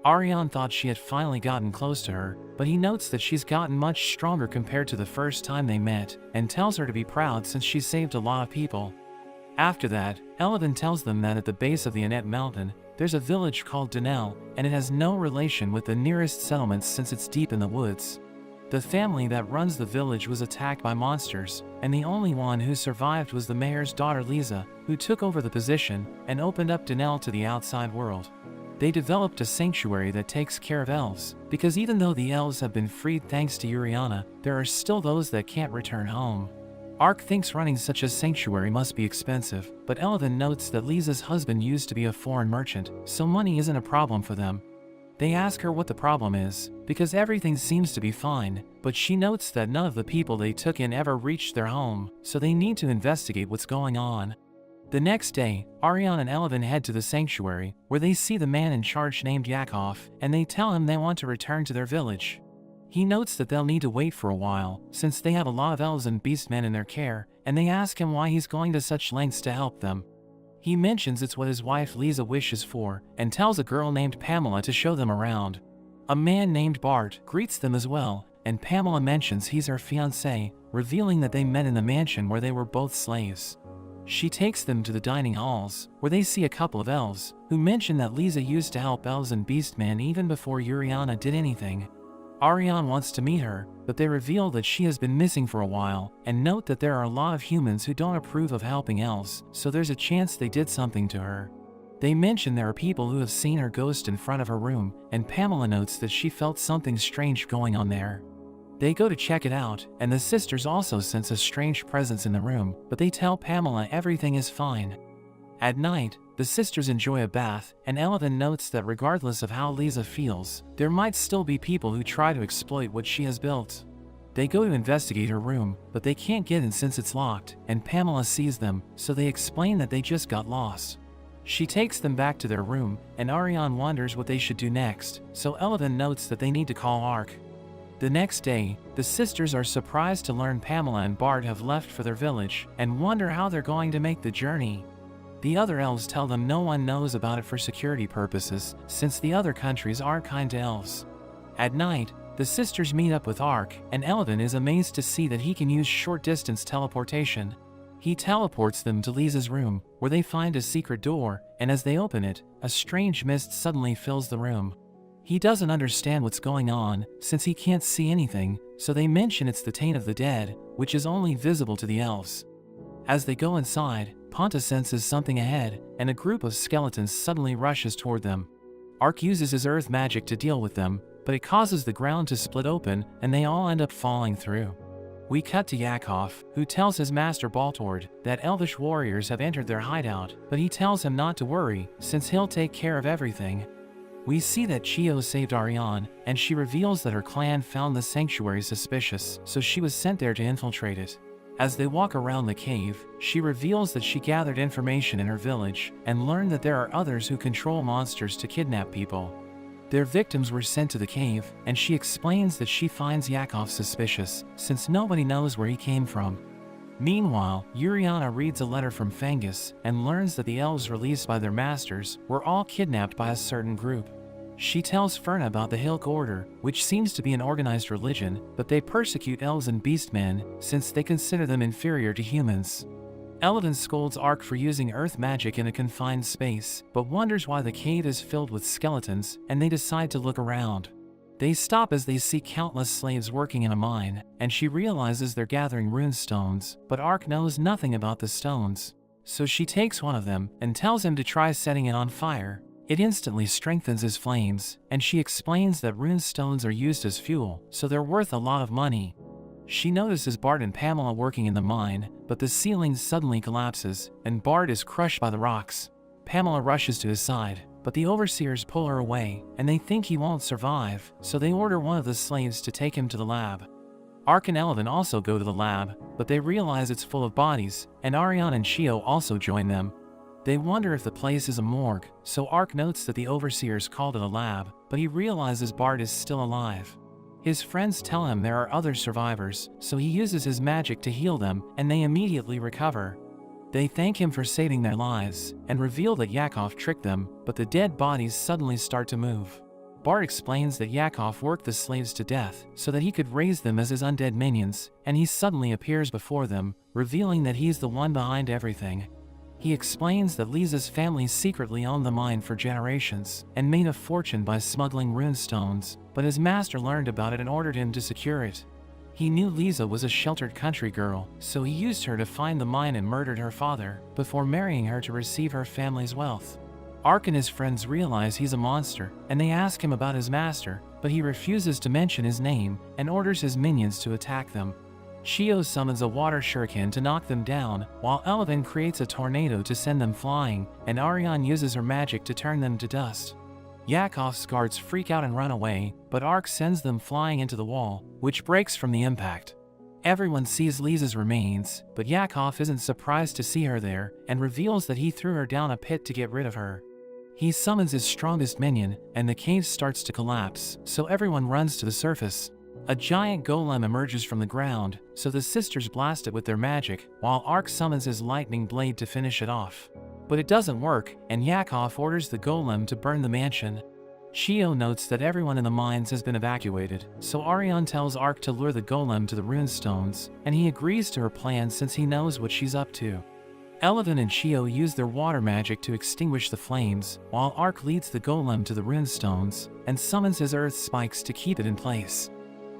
Ariane thought she had finally gotten close to her, but he notes that she's gotten much stronger compared to the first time they met, and tells her to be proud since she's saved a lot of people. After that, Elevin tells them that at the base of the Annette Mountain, there's a village called Denel, and it has no relation with the nearest settlements since it's deep in the woods. The family that runs the village was attacked by monsters, and the only one who survived was the mayor's daughter Lisa, who took over the position and opened up Denel to the outside world. They developed a sanctuary that takes care of elves, because even though the elves have been freed thanks to Yuriana, there are still those that can't return home. Ark thinks running such a sanctuary must be expensive, but Elevin notes that Lisa's husband used to be a foreign merchant, so money isn't a problem for them. They ask her what the problem is, because everything seems to be fine, but she notes that none of the people they took in ever reached their home, so they need to investigate what's going on. The next day, Ariane and Elevin head to the sanctuary, where they see the man in charge named Yakov, and they tell him they want to return to their village. He notes that they'll need to wait for a while, since they have a lot of elves and beastmen in their care, and they ask him why he's going to such lengths to help them. He mentions it's what his wife Lisa wishes for, and tells a girl named Pamela to show them around. A man named Bart greets them as well, and Pamela mentions he's her fiancé, revealing that they met in the mansion where they were both slaves. She takes them to the dining halls, where they see a couple of elves, who mention that Lisa used to help elves and beastmen even before Yuriana did anything. Ariane wants to meet her, but they reveal that she has been missing for a while, and note that there are a lot of humans who don't approve of helping elves, so there's a chance they did something to her. They mention there are people who have seen her ghost in front of her room, and Pamela notes that she felt something strange going on there. They go to check it out, and the sisters also sense a strange presence in the room, but they tell Pamela everything is fine. At night, the sisters enjoy a bath, and Elevin notes that regardless of how Lisa feels, there might still be people who try to exploit what she has built. They go to investigate her room, but they can't get in since it's locked, and Pamela sees them, so they explain that they just got lost. She takes them back to their room, and Ariane wonders what they should do next, so Elevin notes that they need to call Ark. The next day, the sisters are surprised to learn Pamela and Bart have left for their village, and wonder how they're going to make the journey. The other elves tell them no one knows about it for security purposes, since the other countries aren't kind to elves. At night, the sisters meet up with Ark, and Elevin is amazed to see that he can use short-distance teleportation. He teleports them to Lisa's room, where they find a secret door, and as they open it, a strange mist suddenly fills the room. He doesn't understand what's going on, since he can't see anything, so they mention it's the taint of the dead, which is only visible to the elves. As they go inside, Ponta senses something ahead, and a group of skeletons suddenly rushes toward them. Ark uses his earth magic to deal with them, but it causes the ground to split open, and they all end up falling through. We cut to Yakov, who tells his master Baltord that elvish warriors have entered their hideout, but he tells him not to worry, since he'll take care of everything. We see that Chio saved Ariane, and she reveals that her clan found the sanctuary suspicious, so she was sent there to infiltrate it. As they walk around the cave, she reveals that she gathered information in her village, and learned that there are others who control monsters to kidnap people. Their victims were sent to the cave, and she explains that she finds Yakov suspicious, since nobody knows where he came from. Meanwhile, Uriana reads a letter from Fangus, and learns that the elves released by their masters were all kidnapped by a certain group. She tells Ferna about the Hilk Order, which seems to be an organized religion, but they persecute elves and beastmen, since they consider them inferior to humans. Eladin scolds Ark for using earth magic in a confined space, but wonders why the cave is filled with skeletons, and they decide to look around. They stop as they see countless slaves working in a mine, and she realizes they're gathering rune stones, but Ark knows nothing about the stones. So she takes one of them, and tells him to try setting it on fire. It instantly strengthens his flames, and she explains that rune stones are used as fuel, so they're worth a lot of money. She notices Bart and Pamela working in the mine, but the ceiling suddenly collapses, and Bart is crushed by the rocks. Pamela rushes to his side, but the overseers pull her away, and they think he won't survive, so they order one of the slaves to take him to the lab. Ark and Eladin also go to the lab, but they realize it's full of bodies, and Ariane and Chio also join them. They wonder if the place is a morgue, so Ark notes that the overseers called it a lab, but he realizes Bart is still alive. His friends tell him there are other survivors, so he uses his magic to heal them, and they immediately recover. They thank him for saving their lives, and reveal that Yakov tricked them, but the dead bodies suddenly start to move. Bart explains that Yakov worked the slaves to death, so that he could raise them as his undead minions, and he suddenly appears before them, revealing that he's the one behind everything. He explains that Lisa's family secretly owned the mine for generations, and made a fortune by smuggling rune stones, but his master learned about it and ordered him to secure it. He knew Lisa was a sheltered country girl, so he used her to find the mine and murdered her father, before marrying her to receive her family's wealth. Ark and his friends realize he's a monster, and they ask him about his master, but he refuses to mention his name, and orders his minions to attack them. Chio summons a water shuriken to knock them down, while Eladin creates a tornado to send them flying, and Ariane uses her magic to turn them to dust. Yakov's guards freak out and run away, but Ark sends them flying into the wall, which breaks from the impact. Everyone sees Lisa's remains, but Yakov isn't surprised to see her there, and reveals that he threw her down a pit to get rid of her. He summons his strongest minion, and the cave starts to collapse, so everyone runs to the surface. A giant golem emerges from the ground, so the sisters blast it with their magic, while Ark summons his lightning blade to finish it off. But it doesn't work, and Yakov orders the golem to burn the mansion. Chio notes that everyone in the mines has been evacuated, so Ariane tells Ark to lure the golem to the runestones, and he agrees to her plan since he knows what she's up to. Eladin and Chio use their water magic to extinguish the flames, while Ark leads the golem to the runestones, and summons his earth spikes to keep it in place.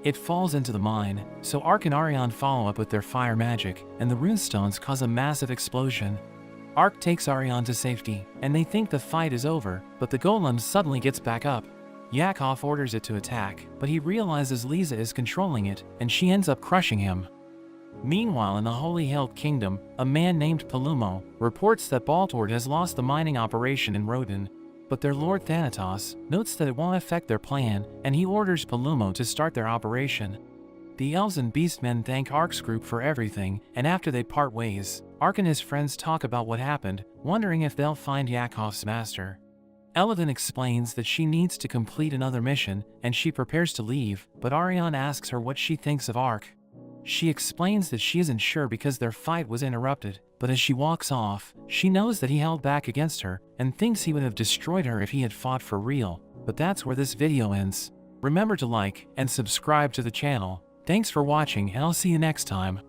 It falls into the mine, so Ark and Ariane follow up with their fire magic, and the runestones cause a massive explosion. Ark takes Ariane to safety, and they think the fight is over, but the golem suddenly gets back up. Yakov orders it to attack, but he realizes Lisa is controlling it, and she ends up crushing him. Meanwhile, in the Holy Hilt Kingdom, a man named Palumo reports that Baltord has lost the mining operation in Rodin, but their lord Thanatos notes that it won't affect their plan, and he orders Palumo to start their operation. The elves and beastmen thank Ark's group for everything, and after they part ways, Ark and his friends talk about what happened, wondering if they'll find Yakov's master. Eladin explains that she needs to complete another mission, and she prepares to leave, but Ariane asks her what she thinks of Ark. She explains that she isn't sure because their fight was interrupted, but as she walks off, she knows that he held back against her, and thinks he would have destroyed her if he had fought for real. But that's where this video ends. Remember to like and subscribe to the channel. Thanks for watching, and I'll see you next time.